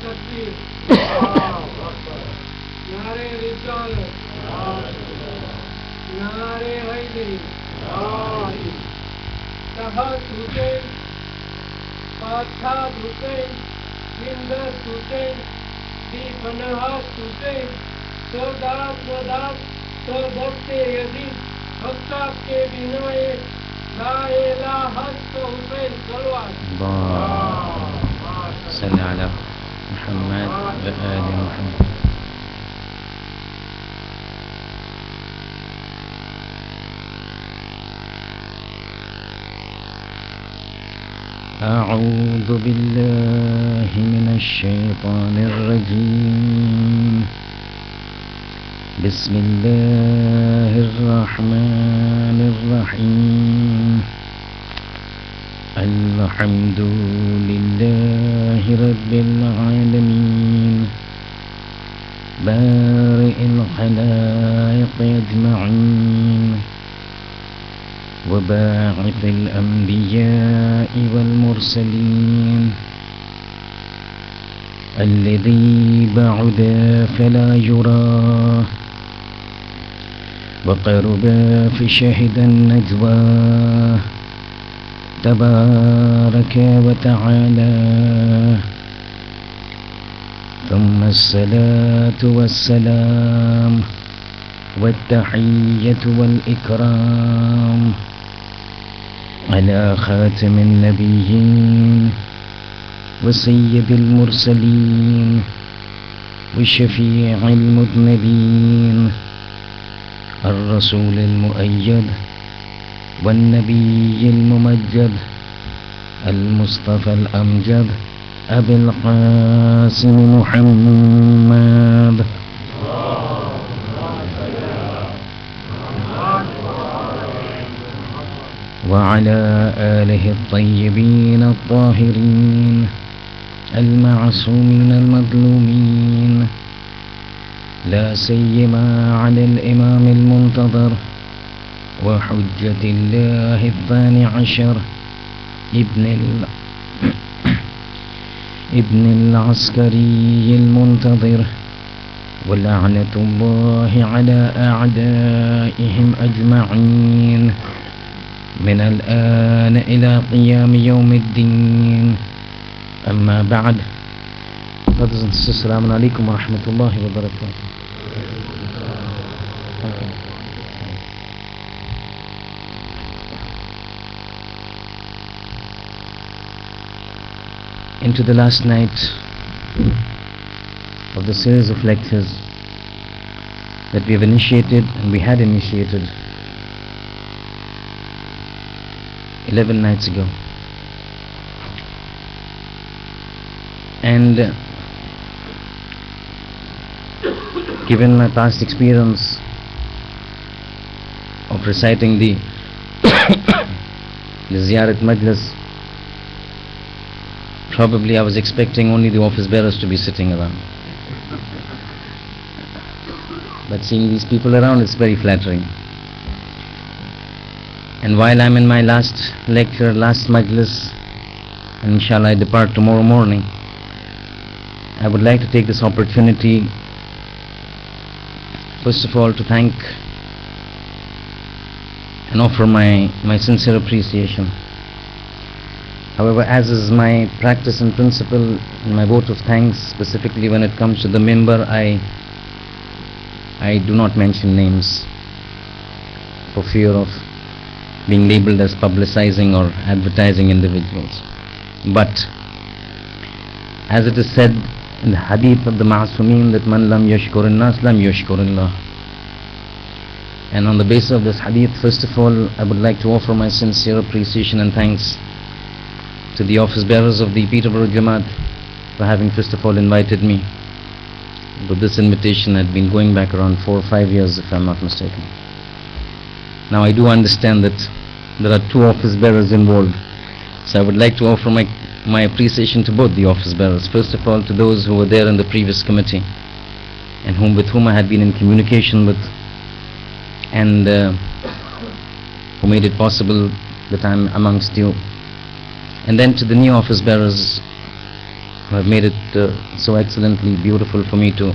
تکبیر نعرے رسالت نعرے حیدری تحت حسین پاچھاد حسین زندست حسین بی پناہت حسین سرداد نداد سردست یزید حقاب کے بنائے لا الہ الا حسین صلوات صلی علی محمد و آل محمد. أعوذ بالله من الشيطان الرجيم. بسم الله الرحمن الرحيم. الحمد لله رب العالمين بارئ الخلائق أجمعين وباعث الأنبياء والمرسلين الذي بعد فلا يراه وقرب فشهد النجوى تبارك وتعالى. ثم الصلاة والسلام والتحية والإكرام على خاتم النبيين وسيد المرسلين وشفيع المذنبين الرسول المؤيد والنبي الممجد المصطفى الأمجد أبي القاسم محمد وعلى آله الطيبين الطاهرين المعصومين المظلومين لا سيما على الإمام المنتظر وحجة الله الثاني عشر ابن العسكري المنتظر ولعنة الله على أعدائهم أجمعين من الآن إلى قيام يوم الدين. أما بعد. السلام عليكم ورحمة الله وبركاته. Into the last night of the series of lectures that we have initiated and we had initiated 11 nights ago. And given my past experience of reciting the Ziyarat Majlis, probably I was expecting only the office bearers to be sitting around. But seeing these people around, it's very flattering. And while I'm in my last lecture, last majlis, and inshallah I depart tomorrow morning, I would like to take this opportunity, first of all, to thank and offer my sincere appreciation. However, as is my practice and principle, in my vote of thanks, specifically when it comes to the member, I do not mention names for fear of being labeled as publicizing or advertising individuals. But as it is said in the hadith of the Ma'asumeen that man lam yashkurin nas lam yashkurillah. And on the basis of this hadith, first of all, I would like to offer my sincere appreciation and thanks to the office bearers of the Peterborough Jamaat for having first of all invited me. But this invitation had been going back around 4 or 5 years, if I'm not mistaken. Now I do understand that there are 2 office bearers involved, so I would like to offer my appreciation to both the office bearers. First of all, to those who were there in the previous committee and with whom I had been in communication with, and who made it possible that I'm amongst you. And then to the new office bearers who have made it so excellently beautiful for me to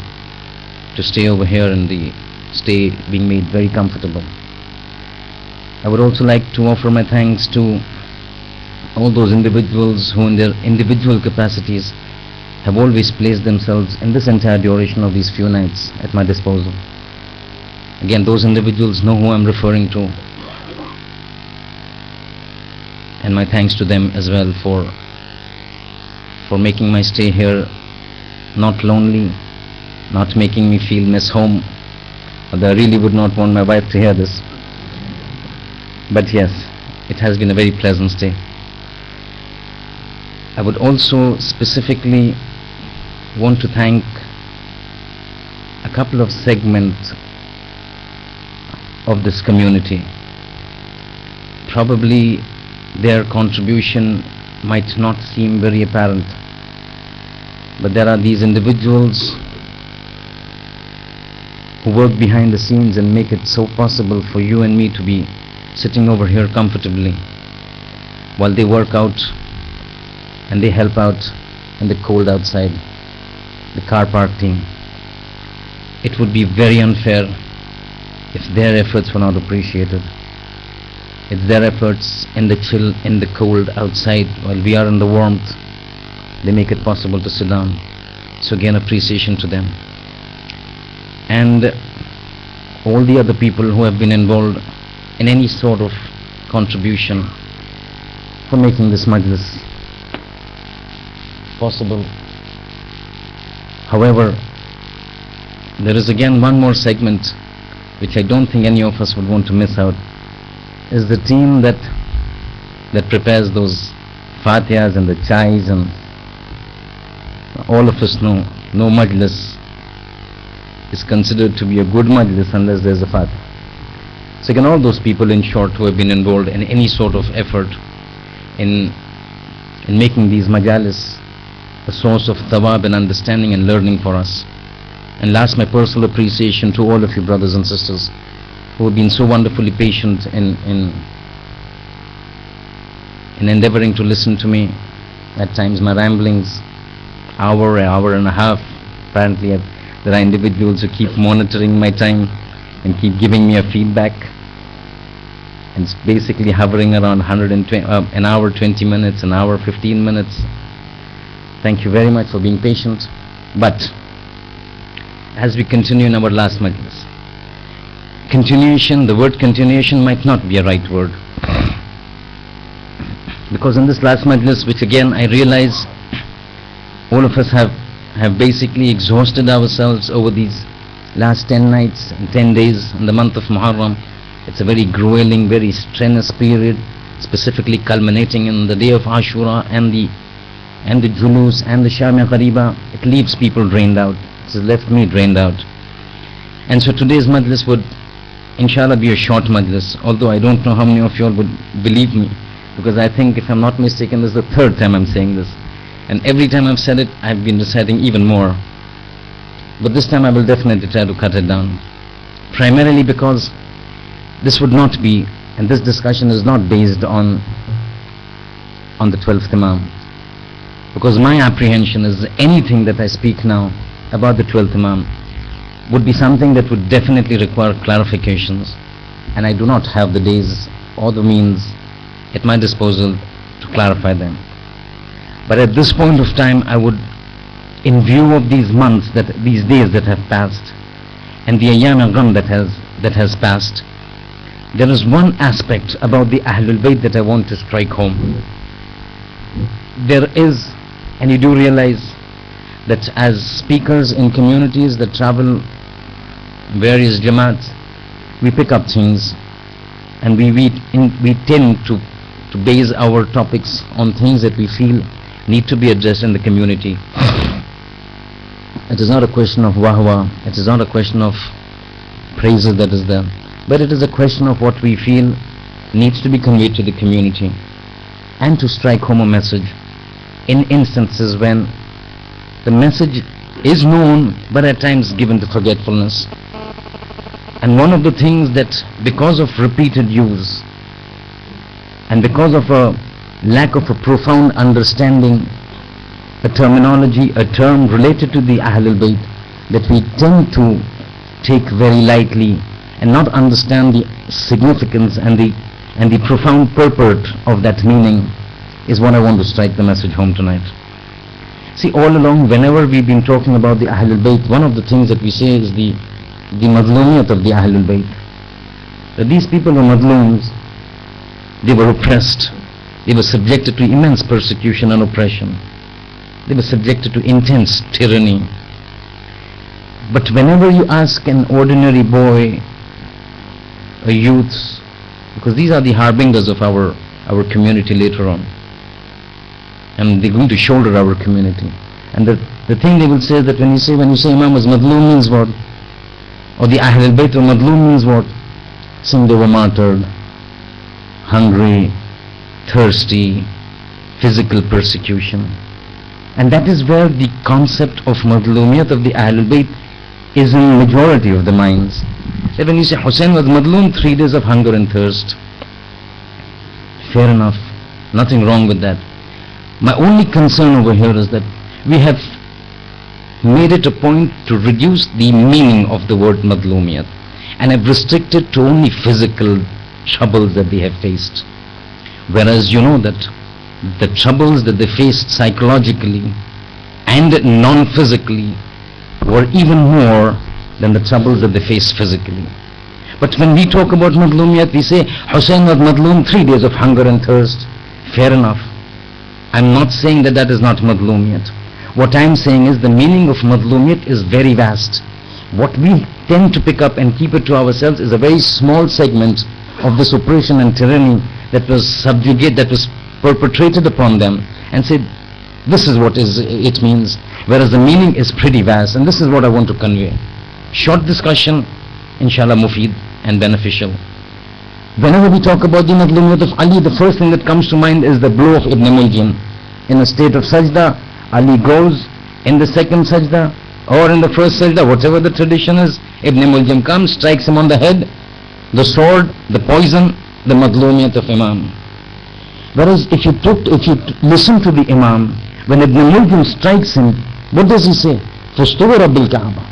stay over here and the stay being made very comfortable. I would also like to offer my thanks to all those individuals who in their individual capacities have always placed themselves in this entire duration of these few nights at my disposal. Again, those individuals know who I'm referring to, and my thanks to them as well for making my stay here not lonely, not making me feel miss home, although I really would not want my wife to hear this. But yes, it has been a very pleasant stay. I would also specifically want to thank a couple of segments of this community. Probably their contribution might not seem very apparent, but there are these individuals who work behind the scenes and make it so possible for you and me to be sitting over here comfortably while they work out and they help out in the cold outside, the car park team. It would be very unfair if their efforts were not appreciated. It's their efforts in the chill, in the cold outside while we are in the warmth. They make it possible to sit down. So again, appreciation to them. And all the other people who have been involved in any sort of contribution for making this majlis possible. However, there is again one more segment which I don't think any of us would want to miss out, is the team that prepares those fatihas and the chais, and all of us know no majlis is considered to be a good majlis unless there's a fatih. So again, all those people in short who have been involved in any sort of effort in making these majalis a source of thawab and understanding and learning for us. And last, my personal appreciation to all of you brothers and sisters who have been so wonderfully patient in endeavoring to listen to me. At times my ramblings, hour and a half. Apparently there are individuals who keep monitoring my time and keep giving me a feedback, and it's basically hovering around 120, an hour 20 minutes, an hour 15 minutes. Thank you very much for being patient. But as we continue in our last majlis, continuation, the word continuation might not be a right word, because in this last majlis, which again I realize all of us have basically exhausted ourselves over these last 10 nights and 10 days in the month of Muharram. It's a very grueling, very strenuous period, specifically culminating in the day of Ashura and the Julus and the Sham-e Qariba. It leaves people drained out. It has left me drained out. And so today's majlis would inshallah be a short majlis, although I don't know how many of you all would believe me, because I think, if I'm not mistaken, this is the third time I'm saying this, and every time I've said it I've been reciting even more. But this time I will definitely try to cut it down, primarily because this would not be, and this discussion is not based on the 12th Imam, because my apprehension is anything that I speak now about the 12th Imam would be something that would definitely require clarifications, and I do not have the days or the means at my disposal to clarify them. But at this point of time, I would, in view of these months, these days that have passed, and the Ayyam al-Gham that has passed, there is one aspect about the Ahlul Bayt that I want to strike home. There is, and you do realize that as speakers in communities that travel various Jamaats, we pick up things, and we tend to base our topics on things that we feel need to be addressed in the community. It is not a question of wahwa, it is not a question of praises that is there, but it is a question of what we feel needs to be conveyed to the community, and to strike home a message in instances when the message is known but at times given to forgetfulness. And one of the things that, because of repeated use and because of a lack of a profound understanding a terminology, a term related to the Ahlul Bayt that we tend to take very lightly and not understand the significance and the profound purport of that meaning is what I want to strike the message home tonight. See, all along, whenever we've been talking about the Ahlul Bayt, one of the things that we say is the madlumiyat of the Ahlul Bayt. That these people were madlums, they were oppressed, they were subjected to immense persecution and oppression, they were subjected to intense tyranny. But whenever you ask an ordinary boy, a youth, because these are the harbingers of our community later on, and they're going to shoulder our community, and the thing they will say is that when you say Imam was madloom means what, or the Ahlul Bayt were madloom means what, saying they were martyred, hungry, thirsty, physical persecution. And that is where the concept of madlumiyat of the Ahlul Bayt is in majority of the minds. That when you say Hussein was madloom, 3 days of hunger and thirst, fair enough, nothing wrong with that. My only concern over here is that we have made it a point to reduce the meaning of the word madlumiyat and have restricted to only physical troubles that they have faced. Whereas you know that the troubles that they faced psychologically and non-physically were even more than the troubles that they faced physically. But when we talk about madlumiyat, we say Hussein was madlum, 3 days of hunger and thirst. Fair enough. I'm not saying that that is not madlumiyat. What I'm saying is the meaning of madlumiyat is very vast. What we tend to pick up and keep it to ourselves is a very small segment of this oppression and tyranny that was perpetrated upon them, and said this is what it means, whereas the meaning is pretty vast, and this is what I want to convey. Short discussion, inshallah mufiid and beneficial. Whenever we talk about the madlumiyat of Ali, the first thing that comes to mind is the blow of Ibn Muljam. In a state of sajda, Ali goes in the second sajda or in the first sajda, whatever the tradition is, Ibn Muljam comes, strikes him on the head, the sword, the poison, the madlumiyat of Imam. Whereas if you listen to the Imam, when Ibn Muljam strikes him, what does he say? Fustawara bil Kaaba.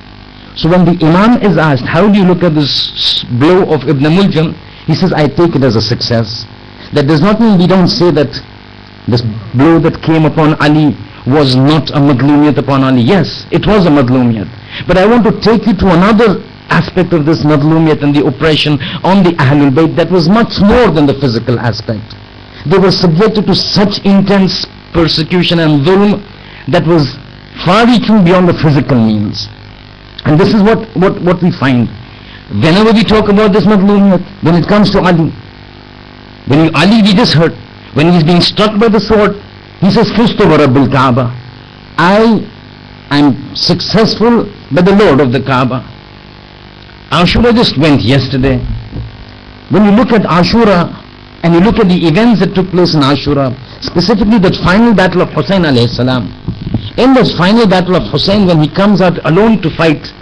So when the Imam is asked, how do you look at this blow of Ibn Muljam? He says, I take it as a success. That does not mean we don't say that this blow that came upon Ali was not a madlumiyat upon Ali. Yes, it was a madlumiyat. But I want to take you to another aspect of this madlumiyat and the oppression on the Ahlul Bayt that was much more than the physical aspect. They were subjected to such intense persecution and dhulm that was far reaching beyond the physical means. And this is what we find. Whenever we talk about this madlumiyat, when it comes to Ali, Ali we just heard, when he's being struck by the sword, he says, Fustu wa Rabbil Kaaba. I am successful by the Lord of the Kaaba. Ashura just went yesterday. When you look at Ashura, and you look at the events that took place in Ashura, specifically that final battle of Hussein alayhi salam. In this final battle of Hussein, when he comes out alone to fight,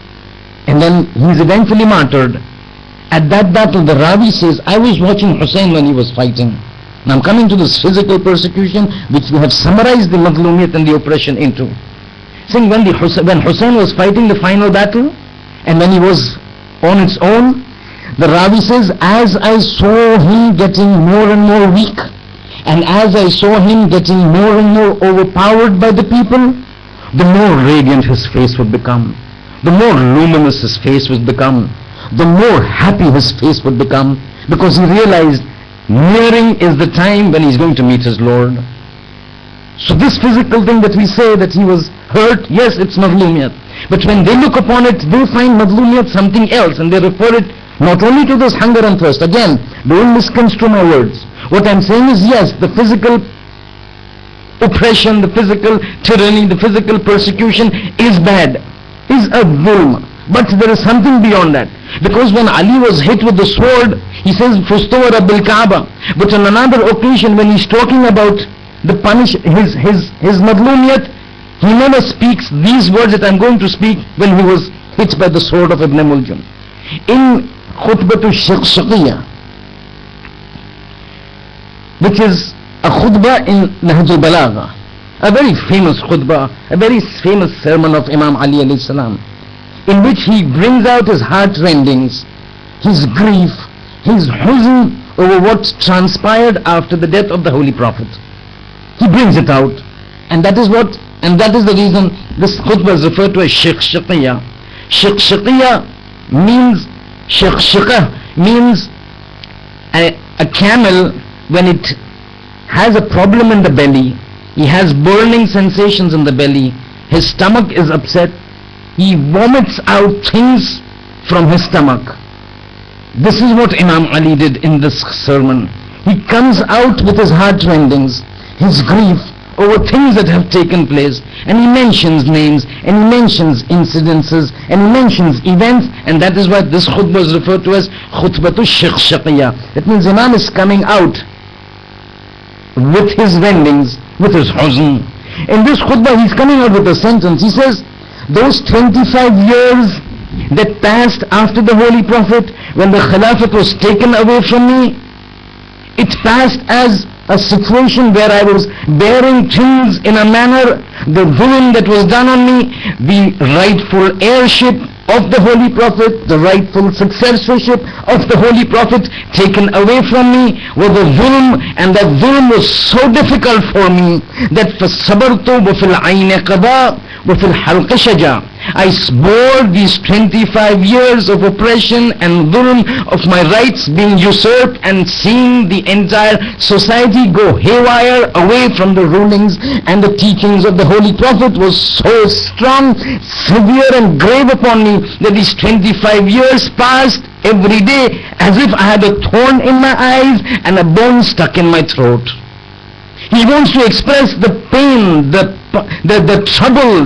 and then he is eventually martyred, at that battle the Ravi says, I was watching Hussein when he was fighting. Now I'm coming to this physical persecution, which we have summarized the madlumiyat and the oppression into. Saying when Hussein was fighting the final battle, and when he was on its own, the Ravi says, as I saw him getting more and more weak, and as I saw him getting more and more overpowered by the people, the more radiant his face would become, the more luminous his face would become, the more happy his face would become, because he realized nearing is the time when he's going to meet his Lord. So this physical thing that we say that he was hurt, yes, it's madlumiyat. But when they look upon it, they find madlumiyat something else, and they refer it not only to this hunger and thirst. Again, don't misconstrue my words. What I'm saying is, yes, the physical oppression, the physical tyranny, the physical persecution is bad, is a dhulm. But there is something beyond that. Because when Ali was hit with the sword, he says, Fustawara bil Kaaba. But on another occasion, when he's talking about the his madlumiyat, he never speaks these words that I'm going to speak when he was hit by the sword of Ibn Muljam. In Khutbatul Shaqshaqiyya, which is a khutbah in Nahj al-Balagha, a very famous khutbah, a very famous sermon of Imam Ali alayhi salam, in which he brings out his heart-rendings, his grief, his huzn over what transpired after the death of the Holy Prophet. He brings it out, and that is the reason this khutbah is referred to as Shiqshiqiyya. Shiqshiqiyya means, Shiqshiqah means a camel, when it has a problem in the belly, he has burning sensations in the belly, his stomach is upset, he vomits out things from his stomach. This is what Imam Ali did in this sermon. He comes out with his heart-rendings, his grief over things that have taken place, and he mentions names, and he mentions incidences, and he mentions events, and that is why this khutbah is referred to as khutbatu shiqshiqiyya. That means Imam is coming out with his rendings, with his huzn. In this khutbah he's coming out with a sentence. He says, those 25 years that passed after the Holy Prophet, when the Khilafat was taken away from me, it passed as a situation where I was bearing things in a manner, the dhulm that was done on me, the rightful heirship of the Holy Prophet, the rightful successorship of the Holy Prophet taken away from me was a dhulm, and that dhulm was so difficult for me that فَصَبَرْتُ وَفِي الْعَيْنِ قَضَى وَفِي الْحَلْقِ شَجَى. I bore these 25 years of oppression and dhulm, of my rights being usurped, and seeing the entire society go haywire away from the rulings and the teachings of the Holy Prophet was so strong, severe and grave upon me that these 25 years passed every day as if I had a thorn in my eyes and a bone stuck in my throat. He wants to express the pain, the trouble,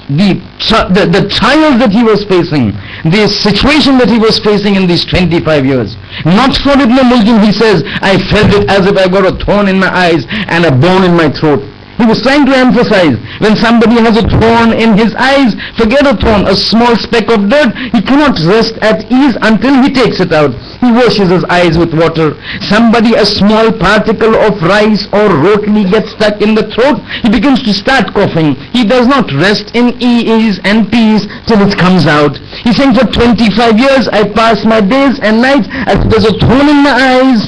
the trials that he was facing, the situation that he was facing in these 25 years. Not for Ibn Muljim, he says, I felt it as if I got a thorn in my eyes and a bone in my throat. He was trying to emphasize, when somebody has a thorn in his eyes, forget a thorn, a small speck of dirt, he cannot rest at ease until he takes it out. He washes his eyes with water. Somebody, a small particle of rice or rotli gets stuck in the throat, he begins to start coughing. He does not rest in ease and peace till it comes out. He's saying, for 25 years I pass my days and nights as there's a thorn in my eyes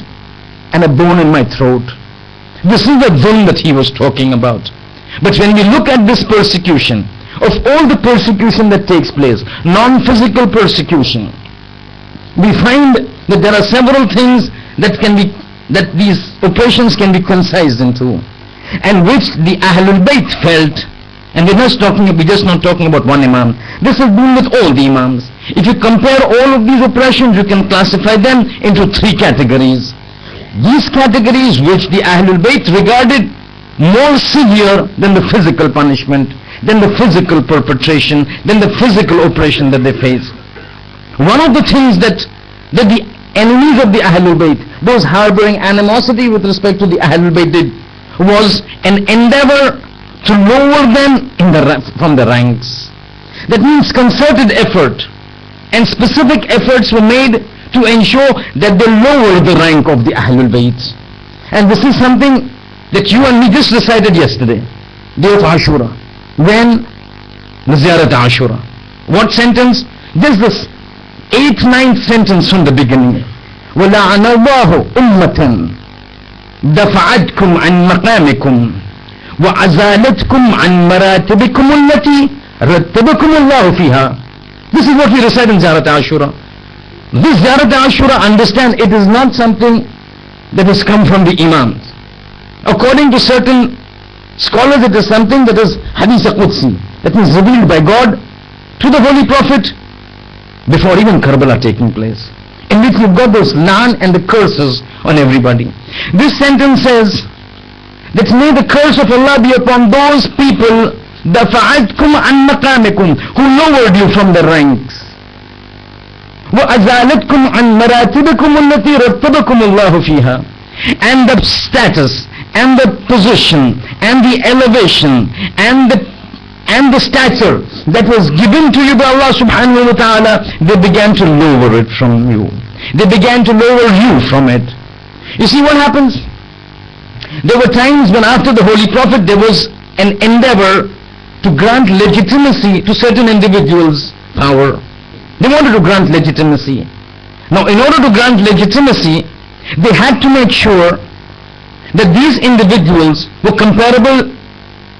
and a bone in my throat. This is the dhulm that he was talking about. But when we look at this persecution, of all the persecution that takes place, non-physical persecution, we find that there are several things that these oppressions can be concised into, and which the Ahlul Bayt felt. And we're just not talking about one Imam. This has been with all the Imams. If you compare all of these oppressions, you can classify them into three categories. These categories which the Ahlul Bayt regarded more severe than the physical punishment, than the physical perpetration, than the physical oppression that they faced. One of the things that the enemies of the Ahlul Bayt, those harboring animosity with respect to the Ahlul Bayt, did was an endeavor to lower them from the ranks. That means concerted effort and specific efforts were made to ensure that they lower the rank of the Ahlul Bayt. And this is something that you and me just recited yesterday, Day of Ashura. When? The Ziyarat Ashura. What sentence? Just this 8th, 9th sentence from the beginning. وَلَعَنَ اللَّهُ أُمَّةً دَفَعَتْكُمْ عَنْ مَقَامِكُمْ وَعَزَالَتْكُمْ عَنْ مَرَاتِبِكُمُ الَّتِي رَتَّبَكُمُ اللَّهُ فِيهَا. This is what we recite in Ziyarat Ashura. This Ziyarat Ashura, understand, it is not something that has come from the Imams. According to certain scholars, it is something that is Hadith Qudsi, that means revealed by God to the Holy Prophet before even Karbala taking place, in which you've got those lan and the curses on everybody. This sentence says that may the curse of Allah be upon those people دَفَعَتْكُمْ عَنْ مَقَامِكُمْ, who lowered you from the ranks. وَأَزَالَتْكُمْ عَنْ مَرَاتِبِكُمُ الَّتِي رَتَّبَكُمُ اللَّهُ فِيهَا. And the status and the position and the elevation and the stature that was given to you by Allah subhanahu wa ta'ala, they began to lower it from you. They began to lower you from it. You see what happens? There were times when after the Holy Prophet there was an endeavor to grant legitimacy to certain individuals' power. They wanted to grant legitimacy. Now, in order to grant legitimacy, they had to make sure that these individuals were comparable,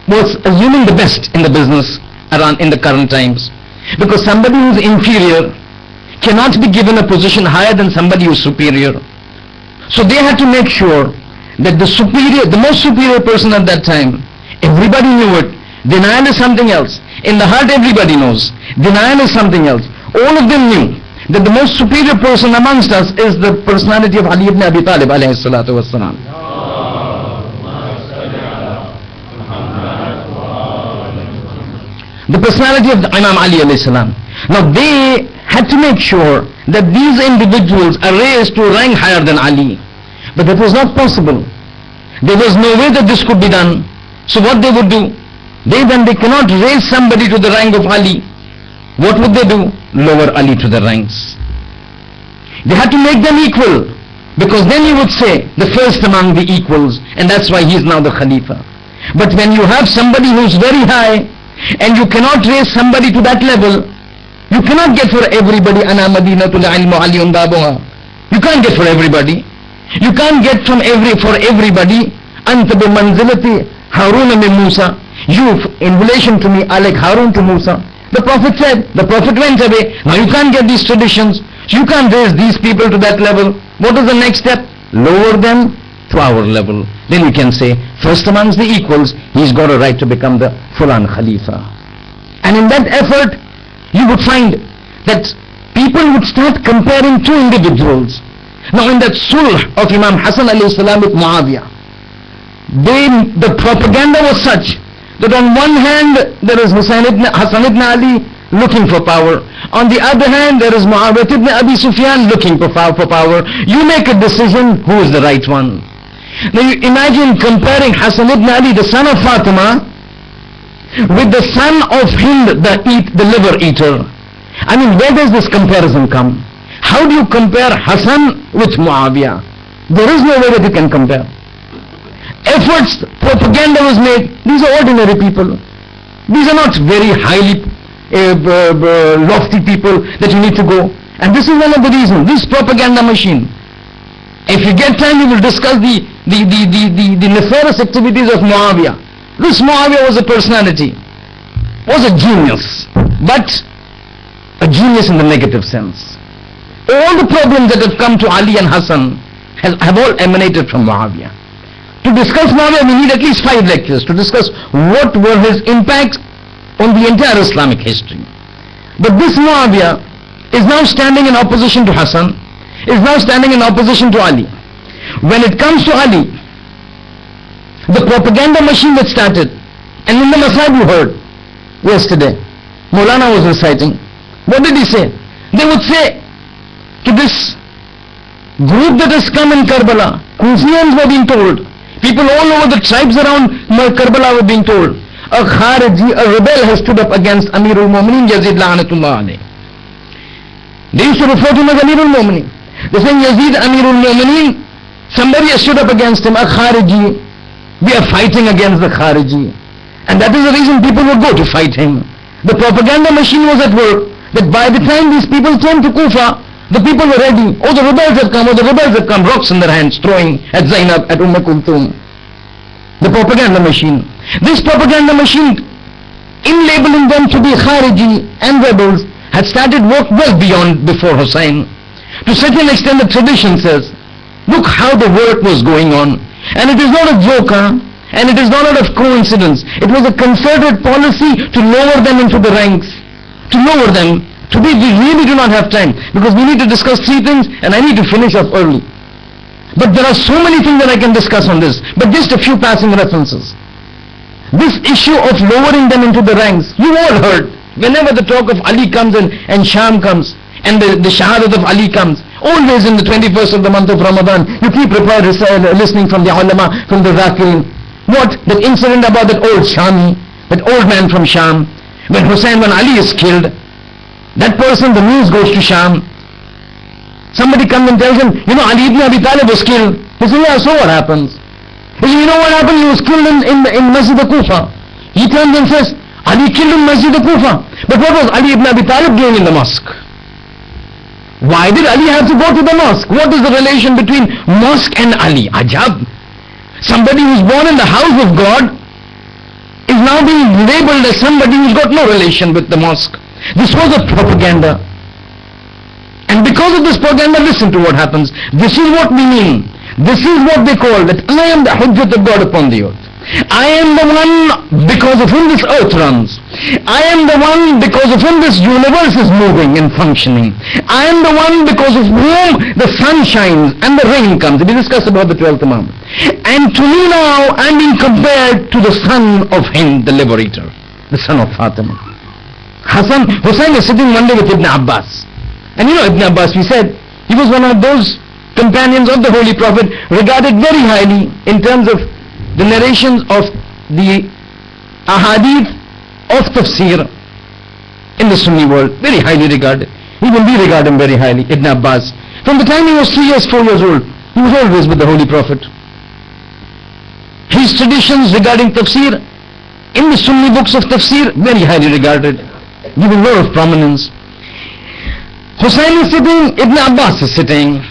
was assuming the best in the business around in the current times. Because somebody who is inferior cannot be given a position higher than somebody who is superior. So they had to make sure that the most superior person at that time, everybody knew it. Denial is something else. In the heart everybody knows. Denial is something else. All of them knew that the most superior person amongst us is the personality of Ali ibn Abi Talib alayhi salatu wassalam. The personality of the Imam Ali alayhi salam. Now they had to make sure that these individuals are raised to a rank higher than Ali. But that was not possible. There was no way that this could be done. So what they would do? They cannot raise somebody to the rank of Ali. What would they do? Lower Ali to the ranks. They had to make them equal, because then you would say the first among the equals, and that's why he is now the Khalifa. But when you have somebody who is very high and you cannot raise somebody to that level, you cannot get for everybody ana madinatul ilmu aliyun babuha. You can't get for everybody. You can't get for everybody anta bi manzilati Harun min Musa. You, in relation to me, are like Harun to Musa. The Prophet said, the Prophet went away. Now you can't get these traditions. You can't raise these people to that level. What is the next step? Lower them to our level. Then you can say, first amongst the equals, he's got a right to become the Fulan Khalifa. And in that effort, you would find that people would start comparing two individuals. Now in that sulh of Imam Hassan alayhi salam with Muawiyah, the propaganda was such that on one hand there is Hassan ibn Ali looking for power. On the other hand there is Muawiyah ibn Abi Sufyan looking for power. You make a decision who is the right one. Now you imagine comparing Hassan ibn Ali, the son of Fatima, with the son of Hind, the liver eater. I mean, where does this comparison come? How do you compare Hassan with Muawiyah? There is no way that you can compare. Efforts, propaganda was made. These are ordinary people. These are not very highly lofty people that you need to go. And this is one of the reasons. This propaganda machine. If you get time, you will discuss the nefarious activities of Muawiyah. This Muawiyah was a personality, was a genius, but a genius in the negative sense. All the problems that have come to Ali and Hassan have all emanated from Muawiyah. To discuss Muawiyah, we need at least 5 lectures to discuss what were his impacts on the entire Islamic history. But this Muawiyah is now standing in opposition to Hassan, is now standing in opposition to Ali. When it comes to Ali, the propaganda machine that started, and in the Masab you heard yesterday, Maulana was reciting, what did he say? They would say, to this group that has come in Karbala, Kufians were being told, people all over the tribes around Karbala were being told, a Khariji, a rebel has stood up against Amirul Mu'mineen Yazid La'anatullah alayh. They used to refer to him as Amirul Mu'mineen. They say Yazid Amirul Mu'mineen, somebody has stood up against him, a Khariji. We are fighting against the Khariji. And that is the reason people would go to fight him. The propaganda machine was at work, that by the time these people came to Kufa, the people were ready. Oh, the rebels have come, rocks in their hands, throwing at Zainab, at Kulthum. The propaganda machine. This propaganda machine, in labeling them to be Khariji and rebels, had started work well beyond before Hussein. To such an extent the tradition says, look how the work was going on. And it is not a joke, and it is not out of coincidence. It was a concerted policy to lower them into the ranks. To lower them. Today we really do not have time, because we need to discuss 3 things and I need to finish up early. But there are so many things that I can discuss on this, but just a few passing references. This issue of lowering them into the ranks, you all heard, whenever the talk of Ali comes in and Sham comes, and the shahadat of Ali comes, always in the 21st of the month of Ramadan, you keep listening from the ulama, from the zakirin. What? That incident about that old Shami, that old man from Sham, when Ali is killed, that person, the news goes to Sham. Somebody comes and tells him, Ali ibn Abi Talib was killed. He says, yeah, so what happens? You know what happened? He was killed in Masjid al-Kufa. He turns and says, Ali killed in Masjid al-Kufa. But what was Ali ibn Abi Talib doing in the mosque? Why did Ali have to go to the mosque? What is the relation between mosque and Ali? Ajab. Somebody who's born in the house of God is now being labeled as somebody who's got no relation with the mosque. This was a propaganda. And because of this propaganda, listen to what happens. This is what we mean. This is what they call that I am the Hujjat of God upon the earth. I am the one because of whom this earth runs. I am the one because of whom this universe is moving and functioning. I am the one because of whom the sun shines and the rain comes. We discussed about the 12th Imam. And to me now, I am being compared to the son of Hind, the liberator, the son of Fatima. Hussain is sitting one day with Ibn Abbas. And you know Ibn Abbas, we said, he was one of those companions of the Holy Prophet, regarded very highly in terms of the narrations of the ahadith of tafsir in the Sunni world, very highly regarded. Even we regard him very highly, Ibn Abbas. From the time he was 3 years, 4 years old, he was always with the Holy Prophet. His traditions regarding tafsir in the Sunni books of tafsir, very highly regarded, given a lot of prominence. Hussain is sitting, Ibn Abbas is sitting.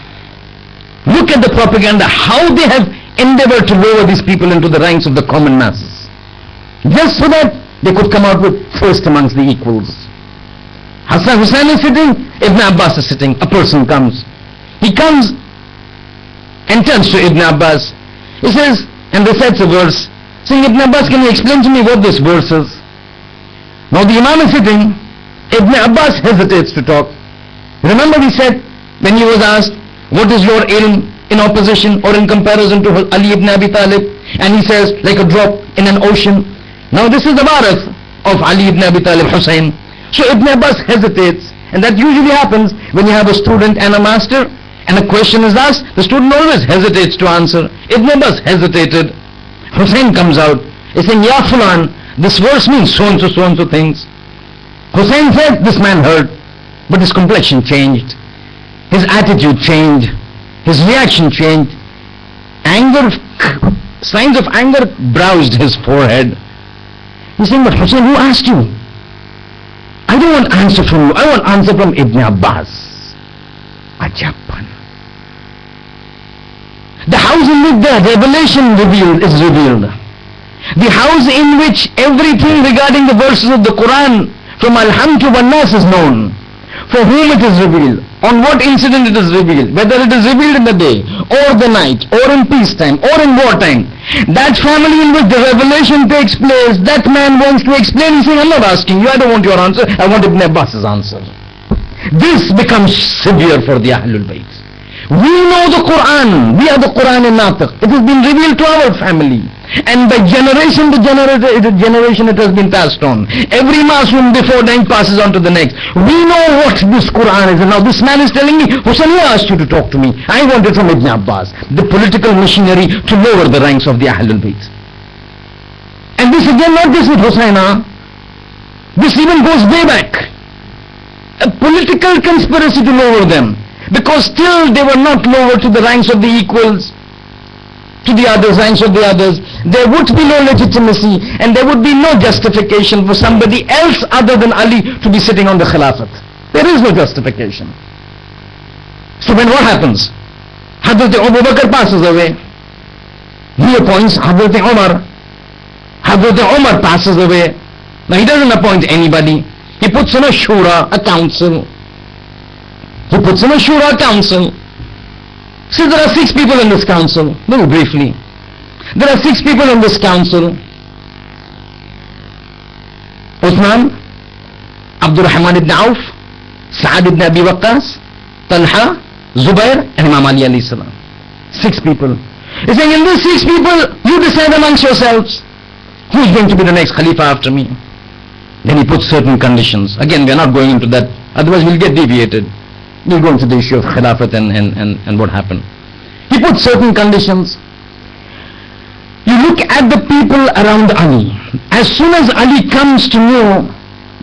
Look at the propaganda, how they have endeavored to lower these people into the ranks of the common masses, just so that they could come out with first amongst the equals. Hussain is sitting, Ibn Abbas is sitting. A person comes. He comes and turns to Ibn Abbas. He says, and recites a verse, saying, Ibn Abbas, can you explain to me what this verse is? Now the Imam is sitting. Ibn Abbas hesitates to talk. Remember we said, when he was asked, what is your ilm in opposition or in comparison to Ali ibn Abi Talib? And he says, like a drop in an ocean. Now this is the warith of Ali ibn Abi Talib, Hussain. So Ibn Abbas hesitates, and that usually happens when you have a student and a master, and a question is asked, the student always hesitates to answer. Ibn Abbas hesitated. Hussain comes out, he's saying, Ya Fulan, this verse means so and so things. Hussain said, this man heard, but his complexion changed, his attitude changed, his reaction changed. Anger, signs of anger browsed his forehead. He's saying, but Hussain, who asked you? I don't want answer from you, I want answer from Ibn Abbas. Ajaban. The house in which the revelation is revealed. The house in which everything regarding the verses of the Quran from Al-Ham to Wan-Nas is known. For whom it is revealed, on what incident it is revealed, whether it is revealed in the day, or the night, or in peacetime, or in wartime. That family in which the revelation takes place, that man wants to explain, he's saying, I'm not asking you, I don't want your answer, I want Ibn Abbas's answer. This becomes severe for the Ahlul Bayt. We know the Quran, we are the Quran in Natiq. It has been revealed to our family. And by generation to generation it has been passed on. Every Masoom before dying passes on to the next. We know what this Quran is. And now this man is telling me, Hussain, who asked you to talk to me? I want it from Ibn Abbas, the political machinery to lower the ranks of the Ahlul Bayt. And this again, not just with Hussain, this even goes way back. A political conspiracy to lower them. Because still they were not lowered to the ranks of the equals, to the others, ranks of the others. There would be no legitimacy and there would be no justification for somebody else other than Ali to be sitting on the Khilafat. There is no justification. So then what happens? Hazrat Abu Bakr passes away. He appoints Hazrat Umar. Hazrat Umar passes away. Now he doesn't appoint anybody. He puts in a shura, a council. He puts in a shura council. So there are 6 people in this council. Very briefly. There are 6 people in this council. Uthman, Abdul Rahman ibn Auf, Sa'ad ibn Abi Waqqas, Talha, Zubair, and Imam Ali alayhi salam. 6 people. He's saying, in these 6 people, you decide amongst yourselves who is going to be the next Khalifa after me. Then he puts certain conditions. Again, we are not going into that, otherwise we'll get deviated. We'll go into the issue of Khilafat and what happened. He puts certain conditions. You look at the people around Ali. As soon as Ali comes to know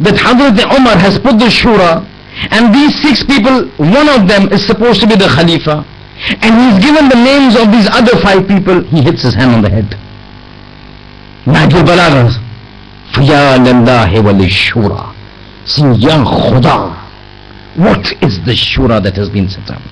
that Hazrat Umar has put the shura, and these 6 people, one of them is supposed to be the Khalifa, and he's given the names of these other 5 people, he hits his hand on the head. Nahjul Balagha, فَيَا لَلَّهِ وَلِلشُّورَى. Saying, Ya Khuda, what is the shura that has been set up?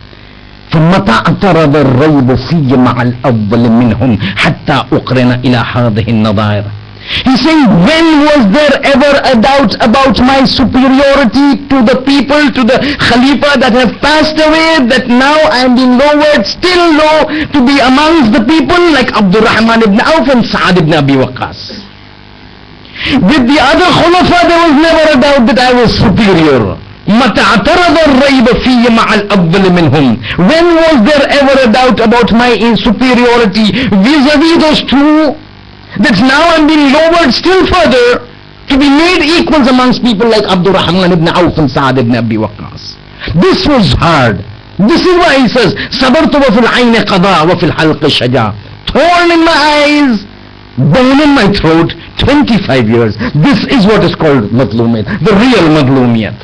فَمَتَى اعْتَرَضَ الرَّيْبُ فِيَّ مَعَ الْأَوَّلِ مِنْهُمْ حَتَّى أُقْرِنَ إِلَى هَذِهِ النَّظَائِرِ. He's saying, when was there ever a doubt about my superiority to the people, to the Khalifa that have passed away, that now I am being lowered, still low, to be amongst the people like Abdurrahman ibn Auf and Sa'ad ibn Abi Waqqas. With the other Khulafa, there was never a doubt that I was superior. مَتَى اعْتَرَضَ الرَّيْبَ فِيَّ مَعَ الْأَوَّلِ مِنْهُمْ. When was there ever a doubt about my superiority vis-a-vis those two, that now I'm being lowered still further to be made equals amongst people like Abdurrahman ibn Auf and Sa'ad ibn Abi Waqqas. This was hard. This is why he says, صَبَرْتُ وَفِي الْعَيْنِ قَضَى وَفِي الْحَلْقِ شَجَى. Thorn in my eyes, bone in my throat, 25 years. This is what is called madlumiyat, the real madlumiyat.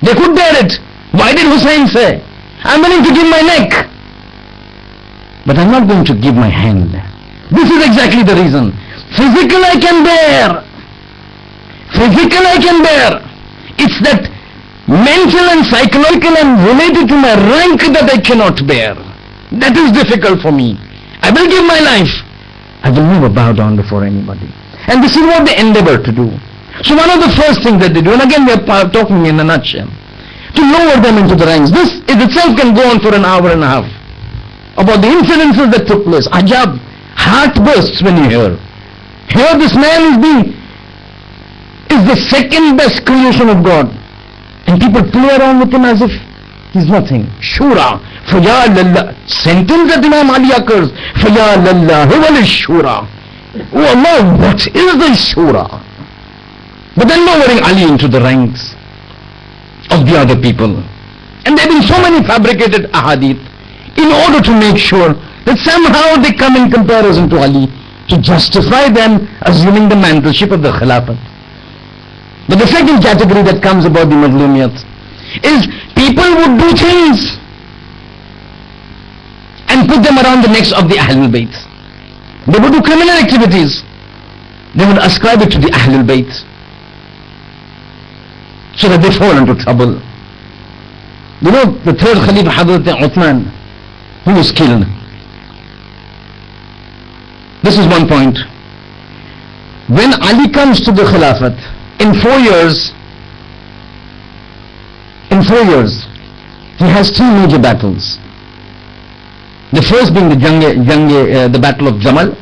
They could bear it. Why did Hussein say, I'm willing to give my neck, but I'm not going to give my hand? This is exactly the reason. Physical I can bear. Physical I can bear. It's that mental and psychological and related to my rank that I cannot bear. That is difficult for me. I will give my life. I will never bow down before anybody. And this is what they endeavor to do. So one of the first things that they do, and again we are talking in a nutshell, to lower them into the ranks. This itself can go on for an hour and a half. About the incidences that took place. Ajab, heart bursts when you hear. Here this man is the second best creation of God. And people play around with him as if he's nothing. Shura, فَيَا لَلَّهِ. Sentence that Imam Ali occurs. فَيَا لَلَّهِ وَلِلشُّورَى. Oh Allah, what is the shura? But then lowering Ali into the ranks of the other people. And there have been so many fabricated ahadith in order to make sure that somehow they come in comparison to Ali to justify them assuming the mantleship of the Khilafat. But the second category that comes about the Madlumiyat is people would do things and put them around the necks of the Ahlul Bayt. They would do criminal activities. They would ascribe it to the Ahlul Bayt, so that they fall into trouble. You know, the third Khalifa, Hazrat Uthman, who was killed. This is one point. When Ali comes to the Khilafat, in 4 years, he has 2 major battles. The first being the battle of Jamal,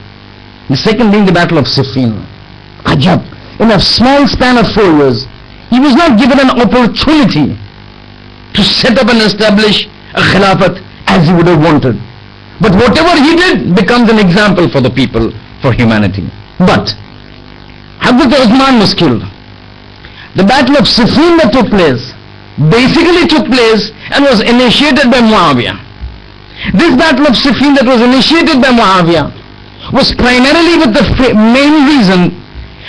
the second being the battle of Siffin. Ajab, in a small span of 4 years, he was not given an opportunity to set up and establish a Khilafat as he would have wanted. But whatever he did becomes an example for the people, for humanity. But Hazrat Uthman was killed. The battle of Siffin that took place basically took place and was initiated by Muawiyah. This battle of Siffin that was initiated by Muawiyah was primarily with the main reason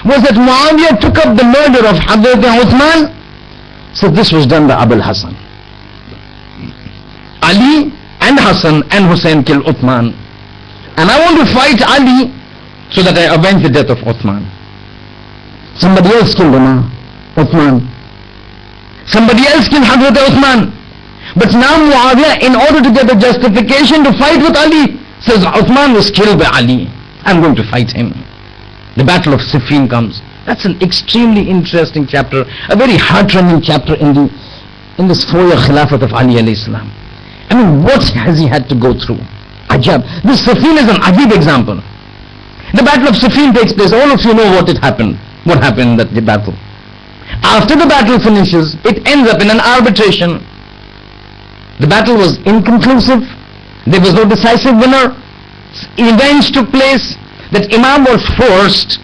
was that Muawiyah took up the murder of Hazrat Uthman. So this was done by Abul Hassan. Ali and Hassan and Hussein killed Uthman. And I want to fight Ali so that I avenge the death of Uthman. Somebody else killed Uthman. Somebody else killed Hazrat Uthman. But now Muawiyah, in order to get a justification to fight with Ali, says Uthman was killed by Ali. I'm going to fight him. The battle of Siffin comes. That's an extremely interesting chapter, a very heart-rending chapter in this 4-year Khilafat of Ali alayhi salam. I mean, what has he had to go through? Ajab. This Siffin is an ajib example. The battle of Siffin takes place. All of you know what happened in that battle. After the battle finishes, it ends up in an arbitration. The battle was inconclusive. There was no decisive winner. Events took place that Imam was forced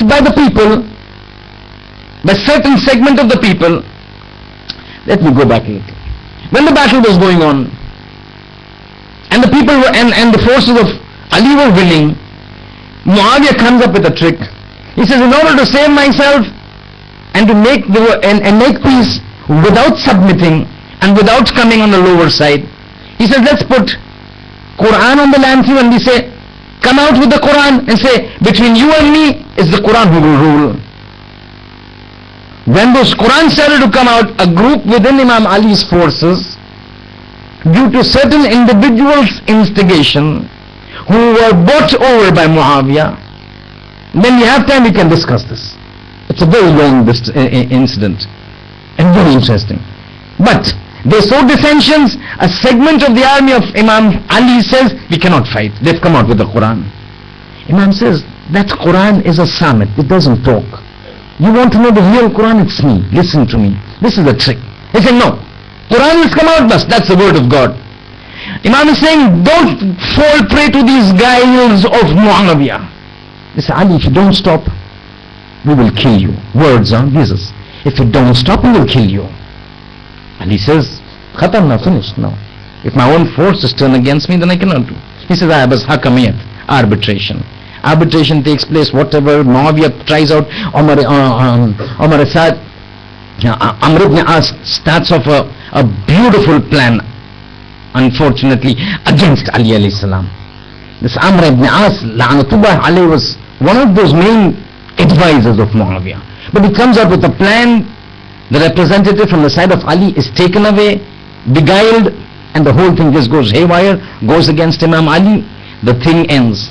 by the people, by certain segment of the people. Let me go back a little. When the battle was going on, and the people were, and the forces of Ali were winning, Muawiyah comes up with a trick. He says, in order to save myself and to make make peace without submitting, and without coming on the lower side, he says, let's put Quran on the landfill, and we say, come out with the Quran and say, between you and me is the Quran who will rule. When those Quran started to come out, a group within Imam Ali's forces, due to certain individuals' instigation, who were bought over by Muawiyah, when we have time we can discuss this. It's a very long incident and very interesting. But they sow dissensions. A segment of the army of Imam Ali says, we cannot fight. They've come out with the Quran. Imam says, that Quran is a summit. It doesn't talk. You want to know the real Quran? It's me. Listen to me. This is the trick. He said, no. Quran has come out, but that's the word of God. Imam is saying, don't fall prey to these guiles of Muawiyah. He said, Ali, if you don't stop, we will kill you. Words on Jesus. If you don't stop, we will kill you. Ali says, Khatam, now finished now. If my own forces turn against me, then I cannot do. He says, I was hakamiyat, arbitration. Arbitration takes place, whatever Muawiyah tries out, Amr ibn As starts off a beautiful plan, unfortunately, against Ali alayhi salam. This Amr ibn As, la'anatullah alayhi, was one of those main advisors of Muawiyah. But he comes out with a plan. The representative from the side of Ali is taken away, beguiled, and the whole thing just goes haywire, goes against Imam Ali. The thing ends.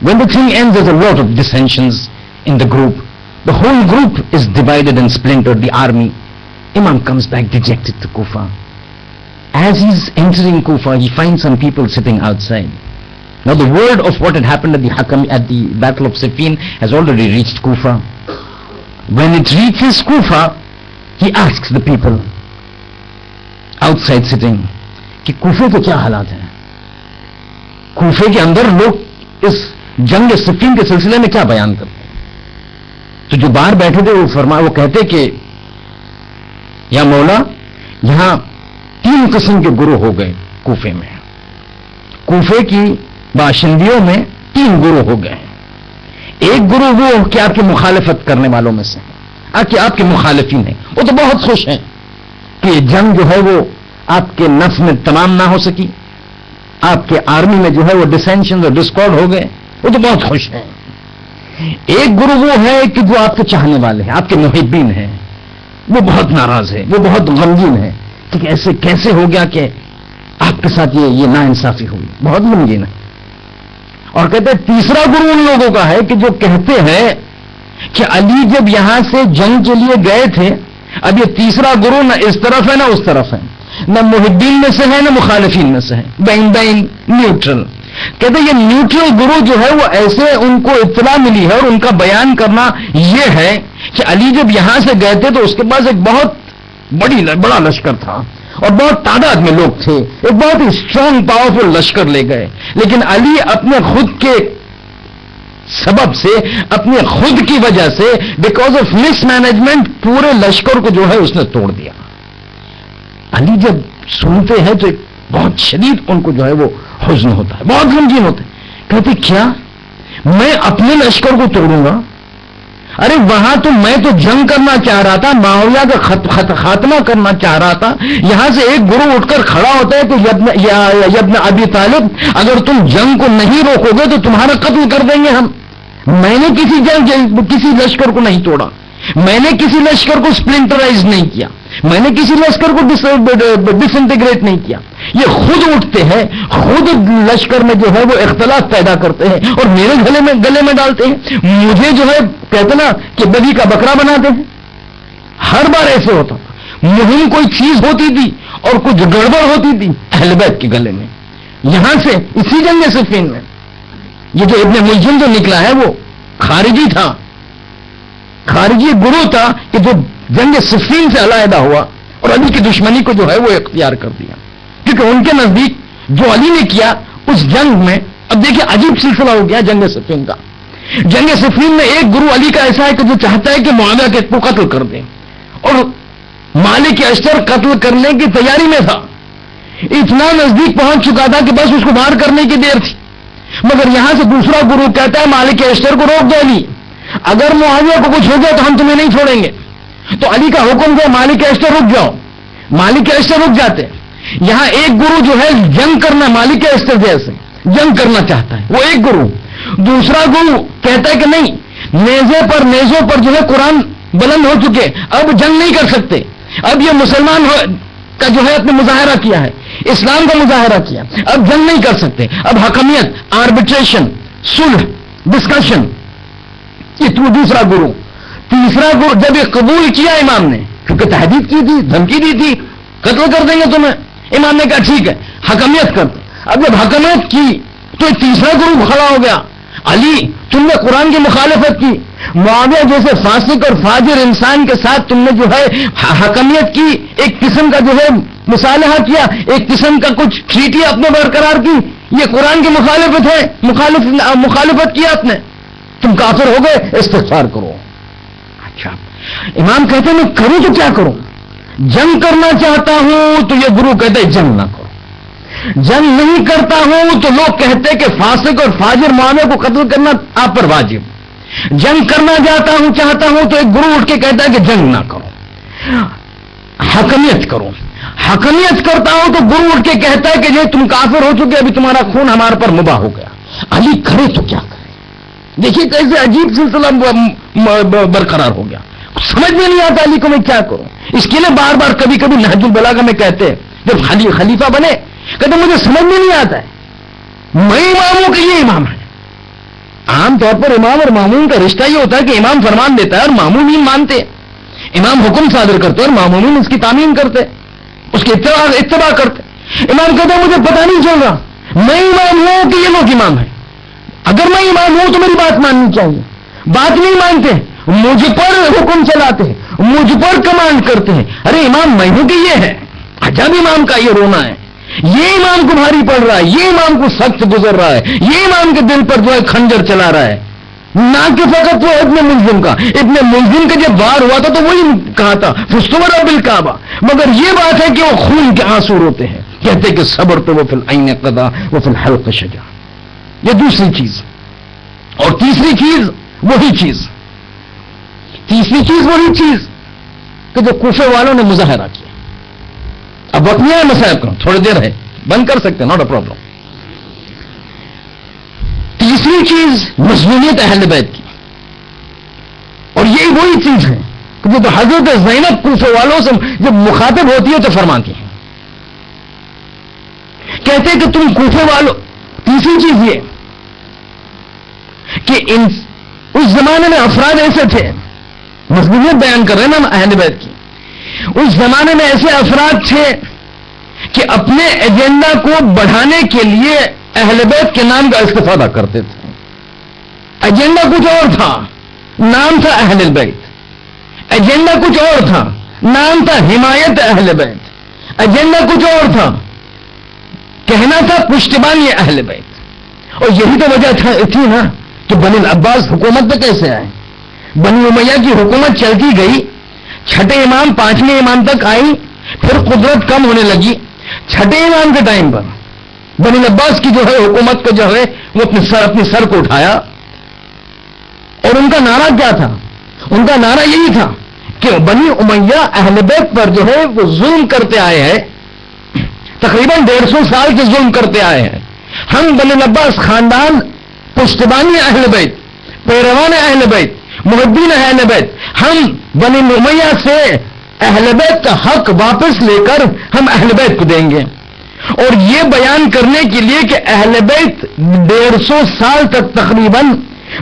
When the thing ends, there's a lot of dissensions in the group. The whole group is divided and splintered, the army. Imam comes back dejected to Kufa. As he's entering Kufa, he finds some people sitting outside. Now the word of what had happened at the Battle of Siffin has already reached Kufa. When it reaches Kufa, he asks the people outside sitting कि कूफे के क्या हालात हैं, कूफे के अंदर लोग इस जंग सिफीन के सिलसिले में क्या बयान करते हैं. तो जो बाहर बैठे थे वो कहते कि या मौला, यहां 3 किस्म के गुरु हो गए कूफे में. कूफे की बाशिंदियों में 3 गुरु हो गए. एक गुरु वो कि आपकी मुखालिफत करने वालों में से आपके मुखालिफिन हैं, वो तो बहुत खुश हैं कि जंग जो है वो आपके नफ्स में तमाम ना हो सकी, आपके आर्मी में जो है वो डिसेंशन और डिस्कॉर्ड हो गए, वो तो बहुत खुश हैं. एक गुरु वो है कि जो आपके चाहने वाले हैं, आपके मुहिब्बीन हैं, वो बहुत नाराज है, वो बहुत गमगीन है कि ऐसे कैसे हो गया कि आपके साथ ये नाइंसाफी हुई, बहुत गमगीन है. और कहते हैं तीसरा गुरु उन लोगों का है कि जो कहते हैं कि अली जब यहां से जंग के लिए गए थे, अब ये तीसरा गुरु न इस तरफ है ना उस तरफ है, न मुहिब्बीन में से है न मुखालिफीन में से है, बैन न्यूट्रल. कहते ये न्यूट्रल गुरु जो है वो ऐसे उनको इत्तला मिली है और उनका बयान करना ये है कि अली जब यहां से गए थे तो उसके पास एक बहुत बड़ा लश्कर था और बहुत तादाद में लोग थे, एक बहुत ही स्ट्रांग पावरफुल लश्कर ले गए, लेकिन अली अपने खुद के सबब से, अपने खुद की वजह से, बिकॉज ऑफ मिसमैनेजमेंट पूरे लश्कर को जो है उसने तोड़ दिया. अली जब सुनते हैं तो एक बहुत शदीद उनको जो है वो हुज़्न होता है, बहुत गमगीन होते हैं. कहते क्या मैं अपने लश्कर को तोड़ूंगा? अरे वहां तो मैं तो जंग करना चाह रहा था, मुआविया का खात्मा करना चाह रहा था. यहां से एक गुरु उठकर खड़ा होता है कि यब्न अबी तालिब, अगर तुम जंग को नहीं रोकोगे तो तुम्हारा कत्ल कर देंगे हम. मैंने किसी लश्कर को नहीं तोड़ा, मैंने किसी लश्कर को स्प्लिंटराइज नहीं किया, मैंने किसी लश्कर को डिसइंटीग्रेट नहीं किया. ये खुद उठते हैं, खुद लश्कर में जो है वो इख्तलाफ पैदा करते हैं और मेरे गले में डालते हैं. मुझे जो है कहते ना कि बली का बकरा बनाते हैं. हर बार ऐसे होता था. मुहिम कोई चीज होती थी और कुछ गड़बड़ होती थी अहले बैत के गले में. यहां से इसी जंग सिफ़ीन में ये जो इब्ने मुलजिम जो निकला है वो खारिजी था, खारिजी गुरु था कि जो जंग सिफ़ीन से अलहदा हुआ और अली की दुश्मनी को जो है वो इख्तियार कर दिया, क्योंकि उनके नजदीक जो अली ने किया उस जंग में. अब देखिए अजीब सिलसिला हो गया जंग सिफ़ीन का. जंग सिफ़ीन में एक गुरु अली का ऐसा है कि जो चाहता है कि मुआविया को कत्ल कर दे, और मालिक अशतर कत्ल करने की तैयारी में था, इतना नजदीक पहुंच चुका था कि बस उसको वार करने की देर थी. मगर यहां से दूसरा गुरु कहता है मालिक अशतर को रोक दो अली, अगर मुआविया को कुछ हो गया तो हम तुम्हें नहीं छोड़ेंगे. तो अली का हुक्म है मालिक अशतर रुक जाओ, مالک اشتر رک جاتے. یہاں ایک گرو جو ہے جنگ کرنا مالک اشتر جیسے جنگ کرنا چاہتا ہے، وہ ایک گرو. دوسرا گرو کہتا ہے کہ نہیں، نیزوں پر جو ہے قرآن بلند ہو چکے، اب جنگ نہیں کر سکتے. اب یہ مسلمان کا جو ہے اپنے مظاہرہ کیا ہے، اسلام کا مظاہرہ کیا، اب جنگ نہیں کر سکتے. اب حکمیت، آربیٹریشن، صلح، ڈسکشن. یہ دوسرا گرو. تیسرا گرو جب یہ قبول کیا امام نے، کیونکہ تہدید کی تھی، دھمکی دی تھی، قتل کر دیں گے تمہیں، امام نے کہا ٹھیک ہے حکمیت کر. اب جب حکمیت کی تو ایک تیسرا گرو کھڑا ہو گیا، علی تم نے قرآن کی مخالفت کی، معاویہ جیسے فاسق اور فاجر انسان کے ساتھ تم نے جو ہے حکمیت کی، ایک قسم کا جو ہے مصالحہ کیا، ایک قسم کا کچھ ٹریٹی اپنے برقرار کی، یہ قرآن کی مخالفت ہے، مخالفت کی آپ نے، تم کافر ہو گئے، استغفار کرو. اچھا امام کہتے ہیں میں کروں تو کیا کروں؟ جنگ کرنا چاہتا ہوں تو یہ گرو کہتے ہیں جنگ نہ کرو. جنگ نہیں کرتا ہوں تو لوگ کہتے ہیں کہ فاسق اور فاجر معاویہ کو قتل کرنا آپ پر واجب. جنگ کرنا چاہتا ہوں تو ایک گرو اٹھ کے کہتا ہے کہ جنگ نہ کرو، حکمیت کرو. حکمیت کرتا ہوں تو گرو اٹھ کے کہتا ہے کہ یہ تم کافر ہو چکے، ابھی تمہارا خون ہمارے پر مباح ہو گیا. علی کرے تو کیا کرے؟ دیکھیے کیسے عجیب سلسلہ برقرار ہو گیا. سمجھ میں نہیں آتا علی کو میں کیا کروں. اس کے لیے بار بار کبھی کبھی نہج البلاغہ میں کہتے ہیں، جب خلیفہ بنے کہتے مجھے سمجھ میں نہیں آتا ہے، میں امام ہوں کہ یہ امام ہے. عام طور پر امام اور مامون کا رشتہ یہ ہوتا ہے کہ امام فرمان دیتا ہے اور مامومین مانتے. امام حکم صادر کرتے اور مامومین اس کی تعمیم کرتے، اس کی اتباع کرتے. امام کہتے ہیں مجھے پتہ نہیں چل رہا میں امام ہوں کہ یہ لوگ امام ہیں. اگر میں امام ہوں تو میری بات ماننی چاہیے. بات نہیں مانتے، مجھ پر حکم چلاتے ہیں، مجھ پر کمانڈ کرتے ہیں. ارے امام میں ہوں کہ یہ ہے. عجب امام کا یہ رونا ہے. یہ امام کو بھاری پڑ رہا ہے، یہ امام کو سخت گزر رہا ہے، یہ امام کے دل پر جو ہے خنجر چلا رہا ہے. نہ کہ فقط وہ ابن ملزم کا، ابن ملزم کا جب وار ہوا تھا تو وہی کہا تھا فستمر بالکعبہ، مگر یہ بات ہے کہ وہ خون کے آنسو روتے ہیں، کہتے کہ صبر تو وہ فی العین قضا وہ فی الحلق شجاع. یہ دوسری چیز. اور تیسری چیز وہی چیز کہ جو کوفے والوں نے مظاہرہ کیا. اب وقت نہیں ہے مسائل کروں، تھوڑی دیر ہے، بند کر سکتے، ناٹ اے پرابلم. تیسری چیز مظلومیت اہل بیت کی. اور یہی وہی چیز ہے کہ جو حضرت زینب کوفے والوں سے جب مخاطب ہوتی ہے تو فرماتی ہیں، کہتے ہیں کہ تم کوفے والوں. تیسری چیز یہ کہ اس زمانے میں افراد ایسے تھے، مظلومیت بیان کر رہے ہیں نا اہل بیت کی. اس زمانے میں ایسے افراد تھے کہ اپنے ایجنڈا کو بڑھانے کے لیے اہل بیت کے نام کا استفادہ کرتے تھے. ایجنڈا کچھ اور تھا، نام تھا اہل بیت. ایجنڈا کچھ اور تھا، نام تھا حمایت اہل بیت. ایجنڈا کچھ اور تھا، کہنا تھا پشتبانی اہل بیت. اور یہی تو وجہ تھی نا کہ بنی العباس حکومت پہ کیسے آئے. بنی امیہ کی حکومت چلتی گئی، چھٹے امام پانچویں امام تک آئی، پھر قدرت کم ہونے لگی. چھٹے امام کے ٹائم پر بنی العباس کی جو ہے حکومت کو جو ہے وہ اپنی سر کو اٹھایا. اور ان کا نعرہ کیا تھا؟ ان کا نعرہ یہی تھا کہ بنی امیہ اہل بیت پر جو ہے وہ ظلم کرتے آئے ہیں، تقریباً 150 سال سے ظلم کرتے آئے ہیں. ہم بنی العباس خاندان پشتبانی اہل بیت، پیروان اہل بیت، محبین اہل بیت، ہم بنی امیہ سے اہل بیت کا حق واپس لے کر ہم اہل بیت کو دیں گے. اور یہ بیان کرنے کے لیے کہ اہل بیت 150 سال تک تقریباً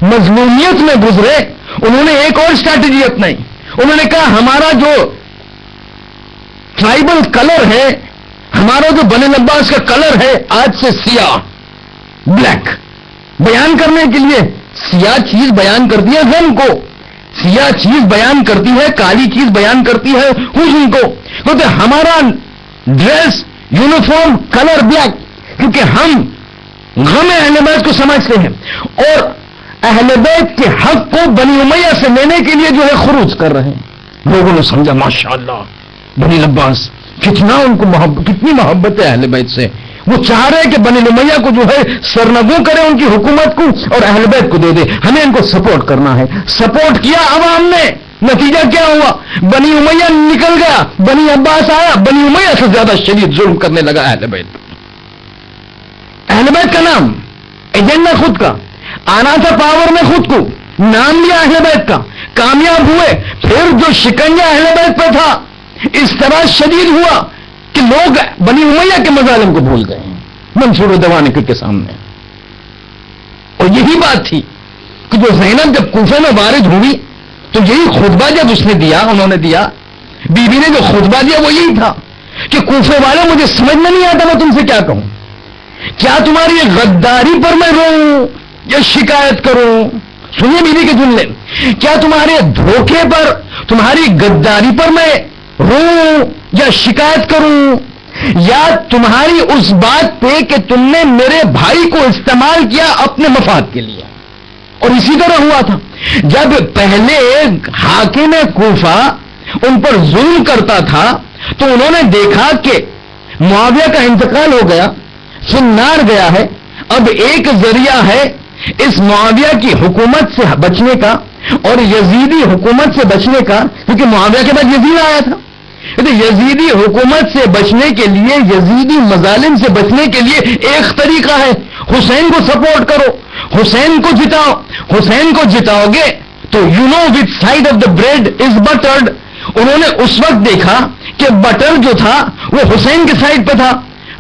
مظلومیت میں گزرے، انہوں نے ایک اور اسٹریٹجی اپنائی. انہوں نے کہا ہمارا جو ٹرائبل کلر ہے، ہمارا جو بنی العباس کا کلر ہے آج سے سیاہ، بلیک، بیان کرنے کے لیے سیاہ چیز بیان کرتی ہے غم کو، سیاہ چیز بیان کرتی ہے، کالی چیز بیان کرتی ہے حزن کو. کیونکہ ہمارا ڈریس یونیفارم کلر بلیک، کیونکہ ہم غم اہل بیت کو سمجھتے ہیں اور اہل بیت کے حق کو بنی امیہ سے لینے کے لیے جو ہے خروج کر رہے ہیں. لوگوں نے سمجھا ماشاءاللہ بنی العباس کتنا ان کو کتنی محبت ہے اہل بیت سے. وہ چاہ رہے کہ بنی امیہ کو جو ہے سرنگوں کرے ان کی حکومت کو اور اہل بیت کو دے دے، ہمیں ان کو سپورٹ کرنا ہے. سپورٹ کیا عوام نے، نتیجہ کیا ہوا؟ بنی امیہ نکل گیا، بنی عباس آیا، بنی امیہ سے زیادہ شدید ظلم کرنے لگا اہل بیت۔ اہل بیت کا نام ایجنڈا خود کا، آنا تھا پاور میں خود کو، نام لیا اہل بیت کا، کامیاب ہوئے، پھر جو شکنجہ اہل بیت پہ تھا اس طرح شدید ہوا کہ لوگ بنی امیہ کے مظالم کو بھول گئے منصور الدوانی کے سامنے۔ اور یہی بات تھی کہ جو زینب جب کوفے میں وارد ہوئی تو یہی خطبہ جب اس نے دیا، انہوں نے دیا، بی بی نے جو خطبہ دیا وہ یہی تھا کہ کوفے والے مجھے سمجھ میں نہیں آتا میں تم سے کیا کہوں، کیا تمہاری یہ غداری پر میں روؤں یا شکایت کروں؟ سنیے بیوی کے جملے، کیا تمہارے دھوکے پر، تمہاری غداری پر میں روؤں یا شکایت کروں، یا تمہاری اس بات پہ کہ تم نے میرے بھائی کو استعمال کیا اپنے مفاد کے لیے؟ اور اسی طرح ہوا تھا جب پہلے حاکم کوفہ ان پر ظلم کرتا تھا تو انہوں نے دیکھا کہ معاویہ کا انتقال ہو گیا، سنار گیا ہے، اب ایک ذریعہ ہے اس معاویہ کی حکومت سے بچنے کا اور یزیدی حکومت سے بچنے کا، کیونکہ معاویہ کے بعد یزید آیا تھا، یزیدی حکومت سے بچنے کے لیے، یزیدی مظالم سے بچنے کے لیے ایک طریقہ ہے حسین کو سپورٹ کرو، حسین کو جتاؤ، حسین کو جتاؤ گے تو you know which side of the bread is buttered. انہوں نے اس وقت دیکھا کہ بٹر جو تھا وہ حسین کے سائڈ پہ تھا،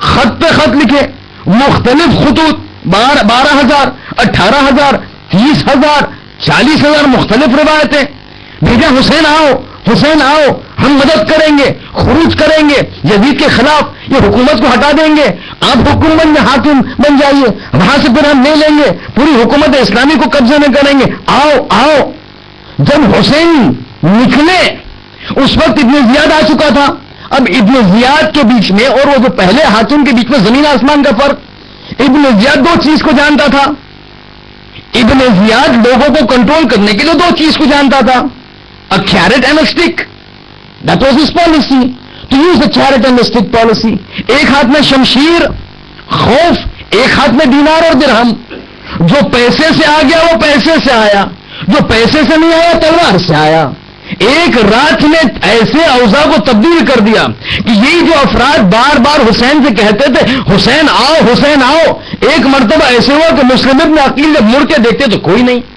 خط پہ خط لکھے، مختلف خطوط، 12,000، 18,000، 30,000، 40,000 مختلف روایتیں، بھیجا حسین آؤ، حسین آؤ، ہم مدد کریں گے، خروج کریں گے یزید کے خلاف، یہ حکومت کو ہٹا دیں گے، آپ حکومت میں حاکم بن جائیے، وہاں سے پھر ہم لے لیں گے، پوری حکومت اسلامی کو قبضے میں کریں گے، آؤ آؤ۔ جب حسین نکلے اس وقت ابن زیاد آ چکا تھا، اب ابن زیاد کے بیچ میں اور وہ جو پہلے حاکم کے بیچ میں زمین آسمان کا فرق۔ ابن زیاد دو چیز کو جانتا تھا، ابن زیاد لوگوں کو کنٹرول کرنے کے لیے دو چیز کو جانتا تھا، a carrot and a stick. That was his policy, to use the carrot and the stick policy. ایک ہاتھ میں شمشیر خوف، ایک ہاتھ میں دینار اور درہم، جو پیسے سے آ گیا وہ پیسے سے آیا، جو پیسے سے نہیں آیا تلوار سے آیا۔ ایک رات میں ایسے اوضاع کو تبدیل کر دیا کہ یہی جو افراد بار بار حسین سے کہتے تھے حسین آؤ حسین آؤ، ایک مرتبہ ایسے ہوا کہ مسلم ابن عقیل جب مڑ کے دیکھتے تو کوئی نہیں۔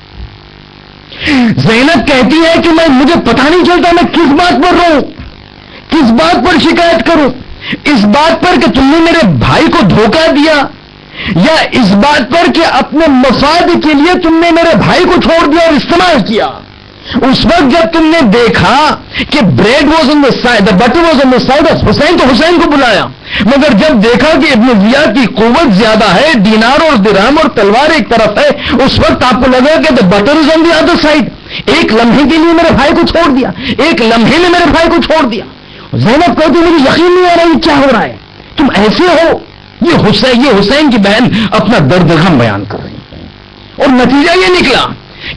زینب کہتی ہے کہ مجھے پتہ نہیں چلتا میں کس بات پر روؤں، کس بات پر شکایت کروں، اس بات پر کہ تم نے میرے بھائی کو دھوکہ دیا، یا اس بات پر کہ اپنے مفاد کے لیے تم نے میرے بھائی کو چھوڑ دیا اور استعمال کیا۔ اس وقت جب تم نے دیکھا کہ bread was on the side, the butter was on the side of Hussain, تو حسین کو بلایا، مگر جب دیکھا کہ ابن زیاد کی قوت زیادہ ہے، دینار اور درہم اور تلوار ایک طرف ہے، اس وقت آپ کو لگا کہ the butter is on the other side. ایک لمحے کے لیے میرے بھائی کو چھوڑ دیا، ایک لمحے نے میرے بھائی کو چھوڑ دیا۔ زینب کہتی مجھے یقین نہیں آ رہا یہ کیا ہو رہا ہے، تم ایسے ہو۔ یہ حسین کی بہن اپنا درد غم بیان کر رہی ہے، اور نتیجہ یہ نکلا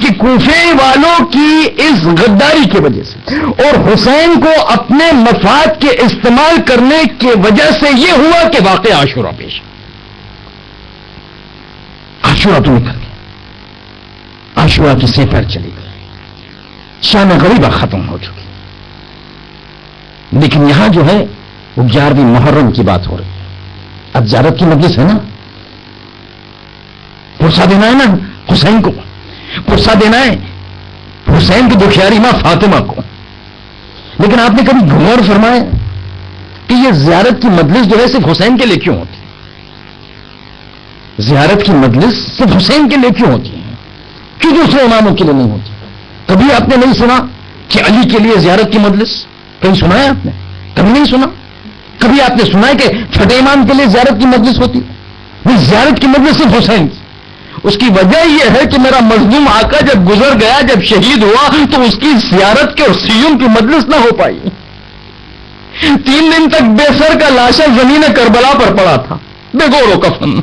کہ کوفے والوں کی اس غداری کی وجہ سے اور حسین کو اپنے مفاد کے استعمال کرنے کی وجہ سے یہ ہوا کہ واقع عاشورہ پیش، عاشورہ تو نکل گیا، عاشورہ کی سپر چلی گئی، شام غریبہ ختم ہو چکی، لیکن یہاں جو ہے وہ 11ویں محرم کی بات ہو رہی ہے۔ اب زیارت کی مجلس ہے نا، پرسہ دینا ہے نا حسین کو، پرسہ دینا ہے حسین کی دکھیاری ماں فاطمہ کو، لیکن آپ نے کبھی غور فرمایا کہ یہ زیارت کی مجلس جو ہے صرف حسین کے لیے کیوں ہوتی ہے؟ زیارت کی مجلس صرف حسین کے لیے کیوں ہوتی ہے، کیوں دوسرے اماموں کے لیے نہیں ہوتی؟ کبھی آپ نے نہیں سنا کہ علی کے لیے زیارت کی مجلس؟ کہیں سنا ہے آپ نے؟ کبھی نہیں سنا۔ کبھی آپ نے سنا ہے کہ چھٹے امام کے لیے زیارت کی مجلس ہوتی ہے؟ زیارت کی مجلس صرف حسین کی۔ اس کی وجہ یہ ہے کہ میرا مظلوم آقا جب گزر گیا، جب شہید ہوا، تو اس کی زیارت کے اور سیوم کی مجلس نہ ہو پائی۔ 3 دن تک بے سر کا لاشا زمین کربلا پر پڑا تھا، بے گور و کفن،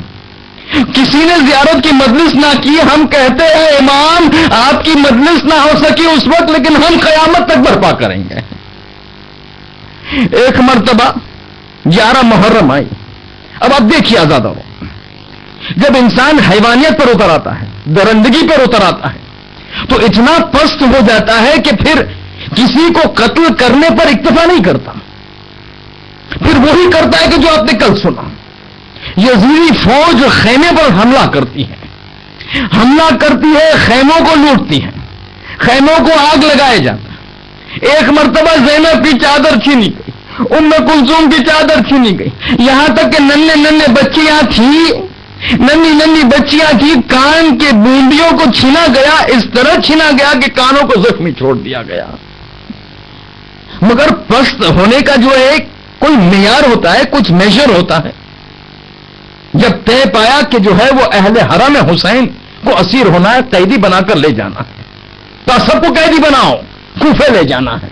کسی نے زیارت کی مجلس نہ کی۔ ہم کہتے ہیں امام آپ کی مجلس نہ ہو سکی اس وقت، لیکن ہم قیامت تک برپا کریں گے۔ ایک مرتبہ 11 محرم آئی، اب آپ دیکھیے آزاد ہو، جب انسان حیوانیت پر اتر آتا ہے، درندگی پر اتر آتا ہے، تو اتنا پست ہو جاتا ہے کہ پھر کسی کو قتل کرنے پر اکتفا نہیں کرتا، پھر وہی کرتا ہے کہ جو آپ نے کل سنا. یزیدی فوج خیمے پر حملہ کرتی ہے، خیموں کو لوٹتی ہے، خیموں کو آگ لگایا جاتا ہے. ایک مرتبہ زینب کی چادر چھینی گئی، ام کلثوم کی چادر چھینی گئی، یہاں تک کہ ننھے بچیاں تھیں، کان کے بوندیوں کو چھینا گیا، اس طرح چھینا گیا کہ کانوں کو زخمی چھوڑ دیا گیا. مگر پست ہونے کا جو ہے کوئی معیار ہوتا ہے، کچھ میجر ہوتا ہے. جب طے پایا کہ جو ہے وہ اہل حرم حسین کو اسیر ہونا ہے، قیدی بنا کر لے جانا ہے، تو سب کو قیدی بناؤ، کوفے لے جانا ہے.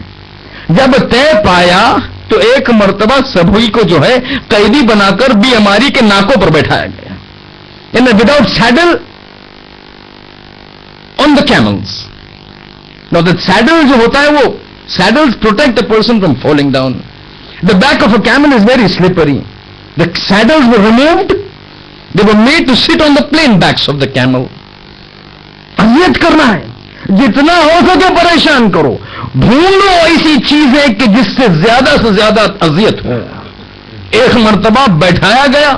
جب طے پایا تو ایک مرتبہ سبھی کو جو ہے قیدی بنا کر بیماری کے ناکوں پر بیٹھایا گیا، without saddle on the camels. Now the saddle جو ہوتا ہے وہ saddles protect the person from falling down. The back of a camel is very slippery. The saddles were removed. They were made to sit on the plain backs of the camel. اذیت کرنا ہے، جتنا ہو سکے پریشان کرو، ڈھونڈو ایسی چیزیں کہ جس سے زیادہ اذیت ہو. ایک مرتبہ بیٹھایا گیا،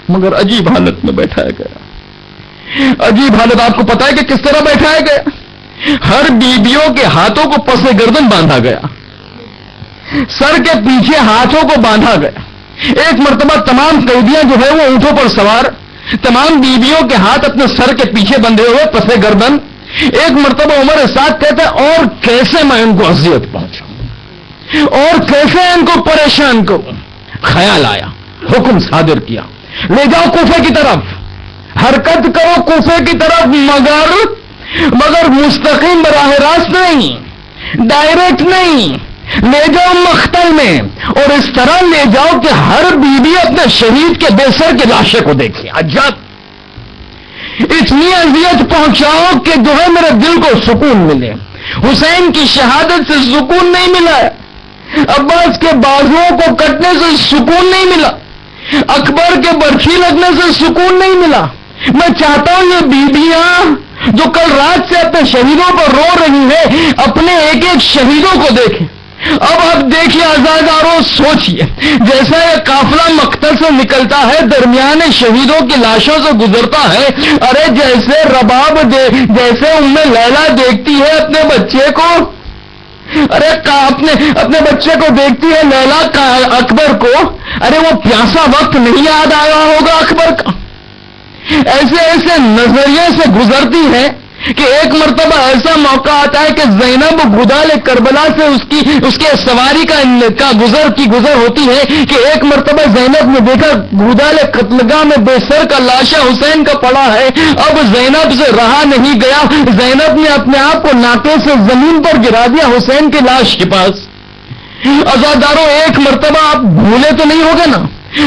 مگر عجیب حالت میں بیٹھایا گیا. عجیب حالت، آپ کو پتا ہے کہ کس طرح بیٹھایا گیا؟ ہر بیویوں کے ہاتھوں کو پسے گردن باندھا گیا، سر کے پیچھے ہاتھوں کو باندھا گیا. ایک مرتبہ تمام قیدیاں جو ہے وہ اونٹوں پر سوار، تمام بیویوں کے ہاتھ اپنے سر کے پیچھے بندھے ہوئے، پسے گردن. ایک مرتبہ عمر ساتھ کہتے ہیں اور کیسے میں ان کو اذیت پہنچاؤں اور کیسے ان کو پریشان کروں. خیال آیا، حکم صادر کیا، لے جاؤ کوفے کی طرف، حرکت کرو کوفے کی طرف، مگر مستقیم براہ راست نہیں، ڈائریکٹ نہیں، لے جاؤ مقتل میں، اور اس طرح لے جاؤ کہ ہر بیوی اپنے شہید کے بے سر کے لاشے کو دیکھے. عجب، اتنی اذیت پہنچاؤ کہ جو ہے میرے دل کو سکون ملے. حسین کی شہادت سے سکون نہیں ملا، عباس کے بازوؤں کو کٹنے سے سکون نہیں ملا، اکبر کے برچھی لگنے سے سکون نہیں ملا. میں چاہتا ہوں یہ بیویاں جو کل رات سے اپنے شہیدوں پر رو رہی ہیں، اپنے ایک ایک شہیدوں کو دیکھیں. اب دیکھیے عزاداروں، سوچئے جیسا یہ قافلہ مقتل سے نکلتا ہے، درمیان شہیدوں کی لاشوں سے گزرتا ہے، ارے جیسے رباب جیسے لیلا دیکھتی ہے اپنے بچے کو، ارے اپنے بچے کو دیکھتی ہے لیلا اکبر کو، ارے وہ پیاسا وقت نہیں یاد آیا ہوگا اکبر کا. ایسے نظریے سے گزرتی ہے کہ ایک مرتبہ ایسا موقع آتا ہے کہ زینب غدال کربلا سے اس کے سواری کا گزر ہوتی ہے کہ ایک مرتبہ زینب نے دیکھا غدال قتلگاہ میں بے سر کا لاشا حسین کا پڑا ہے. اب زینب سے رہا نہیں گیا، زینب نے اپنے آپ کو ناکے سے زمین پر گرا دیا حسین کی لاش کے پاس. عزاداروں، ایک مرتبہ آپ بھولے تو نہیں ہوگے نا،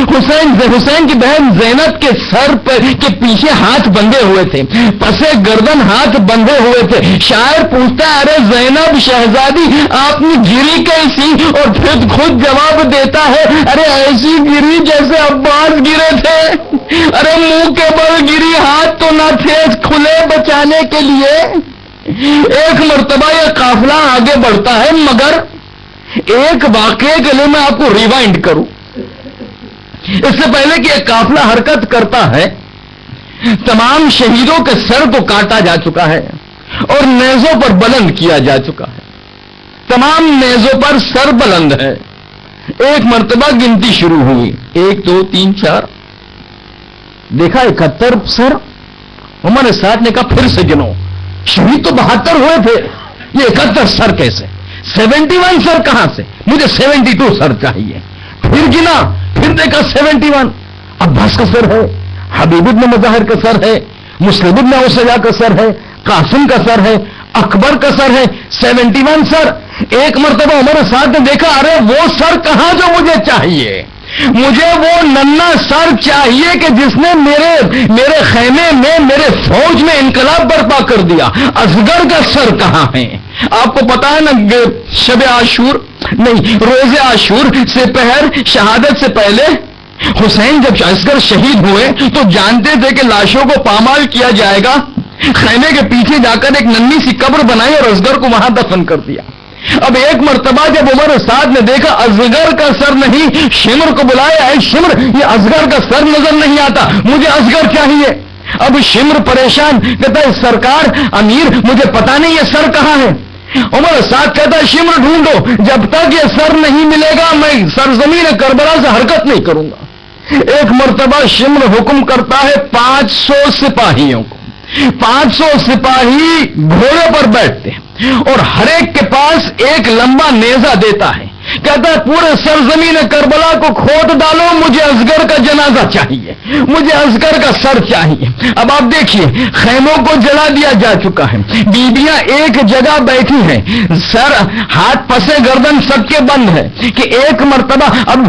حسین کی بہن زینب کے سر کے پیچھے ہاتھ بندھے ہوئے تھے، پسے گردن ہاتھ بندھے ہوئے تھے. شاعر پوچھتا ہے ارے زینب شہزادی آپ نے گری کیسی، اور پھر خود جواب دیتا ہے ارے ایسی گری جیسے عباس گرے تھے، ارے منہ کے بل گری، ہاتھ تو نہ تھے کھلے بچانے کے لیے. ایک مرتبہ یہ قافلہ آگے بڑھتا ہے، مگر ایک واقعے کے لیے میں آپ کو ریوائنڈ کروں. اس سے پہلے کہ ایک قافلہ حرکت کرتا ہے، تمام شہیدوں کے سر کو کاٹا جا چکا ہے اور نیزوں پر بلند کیا جا چکا ہے. تمام نیزوں پر سر بلند ہے. ایک مرتبہ گنتی شروع ہوئی، 1 2 3 4، دیکھا 71 سر. عمر ساتھ نے کہا پھر سے گنو، شہید تو 72 ہوئے تھے، یہ 71 سر کیسے؟ 71 سر کہاں سے؟ مجھے 72 سر چاہیے. پھر گنا، پھر دیکھا 71. عباس کا سر ہے، حبیب ابن مظاہر کا سر ہے، مسلم ابن اوسیہ کا سر ہے، قاسم کا سر ہے، اکبر کا سر ہے. 71 سر. ایک مرتبہ عمر ساتھ نے دیکھا ارے وہ سر کہاں جو مجھے چاہیے، مجھے وہ ننا سر چاہیے کہ جس نے میرے خیمے میں، میرے فوج میں انقلاب برپا کر دیا. اصغر کا سر کہاں ہے؟ آپ کو پتا ہے نا، شب عاشور نہیں، روز عاشور سے پہر شہادت سے پہلے حسین جب اصغر شہید ہوئے تو جانتے تھے کہ لاشوں کو پامال کیا جائے گا. خیمے کے پیچھے جا کر ایک ننھی سی قبر بنائی اور اصغر کو وہاں دفن کر دیا. اب ایک مرتبہ جب عمر سعد نے دیکھا اصغر کا سر نہیں، شمر کو بلایا، اے شمر یہ اصغر کا سر نظر نہیں آتا، مجھے اصغر چاہیے۔ اب شمر پریشان کہتا ہے سرکار امیر مجھے پتا نہیں یہ سر کہاں ہے۔ عمر سعد کہتا ہے شمر ڈھونڈو، جب تک یہ سر نہیں ملے گا میں سرزمین کربلا سے حرکت نہیں کروں گا۔ ایک مرتبہ شمر حکم کرتا ہے 500 سپاہیوں کو، 500 سپاہی گھوڑے پر بیٹھتے ہیں اور ہر ایک کے پاس ایک لمبا نیزہ دیتا ہے، کہتا ہے پورے سرزمین کربلا کو کھود ڈالو، مجھے اصغر کا جنازہ چاہیے، مجھے اصغر کا سر چاہیے۔ اب آپ دیکھیے خیموں کو جلا دیا جا چکا ہے، بیبیاں ایک جگہ بیٹھی ہیں، سر ہاتھ پسے گردن سب کے بند ہے کہ ایک مرتبہ اب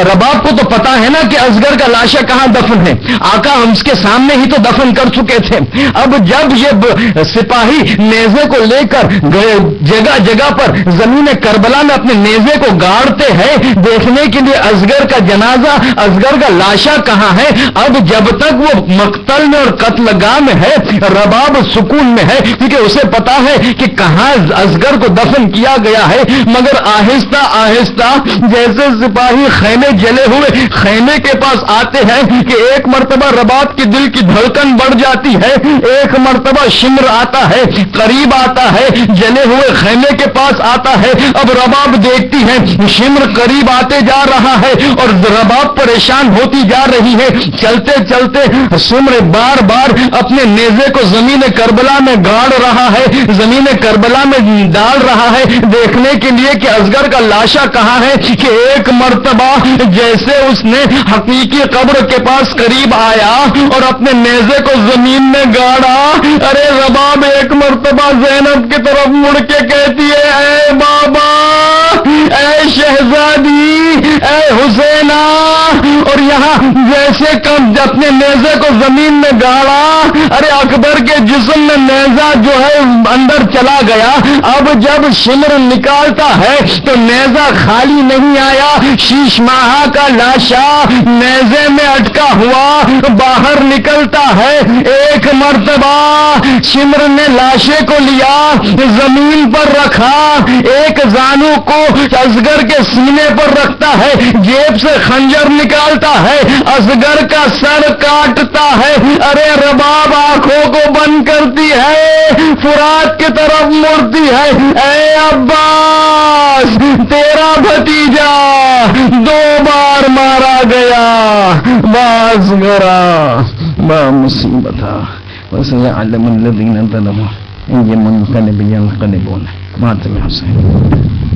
رباب کو تو پتا ہے نا کہ اصغر کا لاشا کہاں دفن ہے، آقا ہم اس کے سامنے ہی تو دفن کر چکے تھے۔ اب جب یہ سپاہی نیزے کو لے کر جگہ جگہ پر زمین کربلا میں اپنے نیزے کو گاڑتے ہیں دیکھنے کے لیے اصغر کا جنازہ، اصغر کا لاشا کہاں ہے، اب جب تک وہ مقتل میں اور قتل گاہ میں ہے رباب سکون میں ہے کیونکہ اسے پتا ہے کہ کہاں اصغر کو دفن کیا گیا ہے۔ مگر آہستہ آہستہ جیسے سپاہی خیمے جلے ہوئے خیمے کے پاس آتے ہیں کہ ایک مرتبہ رباب کے دل کی دھڑکن بڑھ جاتی ہے، ایک مرتبہ شمر آتا ہے قریب آتا ہے جلے ہوئے خیمے کے پاس آتا ہے۔ اب رباب دیکھتی ہے شمر قریب آتے جا رہا ہے اور رباب پریشان ہوتی جا رہی ہے، چلتے چلتے شمر بار بار اپنے نیزے کو زمین کربلا میں گاڑ رہا ہے، زمین کربلا میں ڈال رہا ہے دیکھنے کے لیے کہ اصغر کا لاشا کہاں ہے کہ ایک مرتبہ جیسے اس نے حقیقی قبر کے پاس قریب آیا اور اپنے نیزے کو زمین میں گاڑا، ارے رباب ایک مرتبہ زینب کی طرف مڑ کے کہتی ہے اے بابا، اے شہزادی، اے حسینہ، اور یہاں جیسے کم اپنے نیزے کو زمین میں گاڑا، ارے اکبر کے جسم میں نیزہ جو ہے اندر چلا گیا۔ اب جب شمر نکالتا ہے تو نیزہ خالی نہیں آیا، شیش ماہا کا لاشا نیزے میں اٹکا ہوا باہر نکلتا ہے۔ ایک مرتبہ شمر نے لاشے کو لیا، زمین پر رکھا، ایک زانو کو اصغر کے سینے پر رکھتا ہے، جیب سے خنجر نکالتا ہے، اصغر کا سر کاٹتا ہے۔ ارے رباب آنکھوں کو بند کرتی ہے، فرات کی طرف مڑتی ہے، اے عباس تیرا بھتیجا 2 بار مارا گیا، باز گرا با مصیبت وسيعلم الذين ظلموا أي منقلب ينقلبون مات حسين۔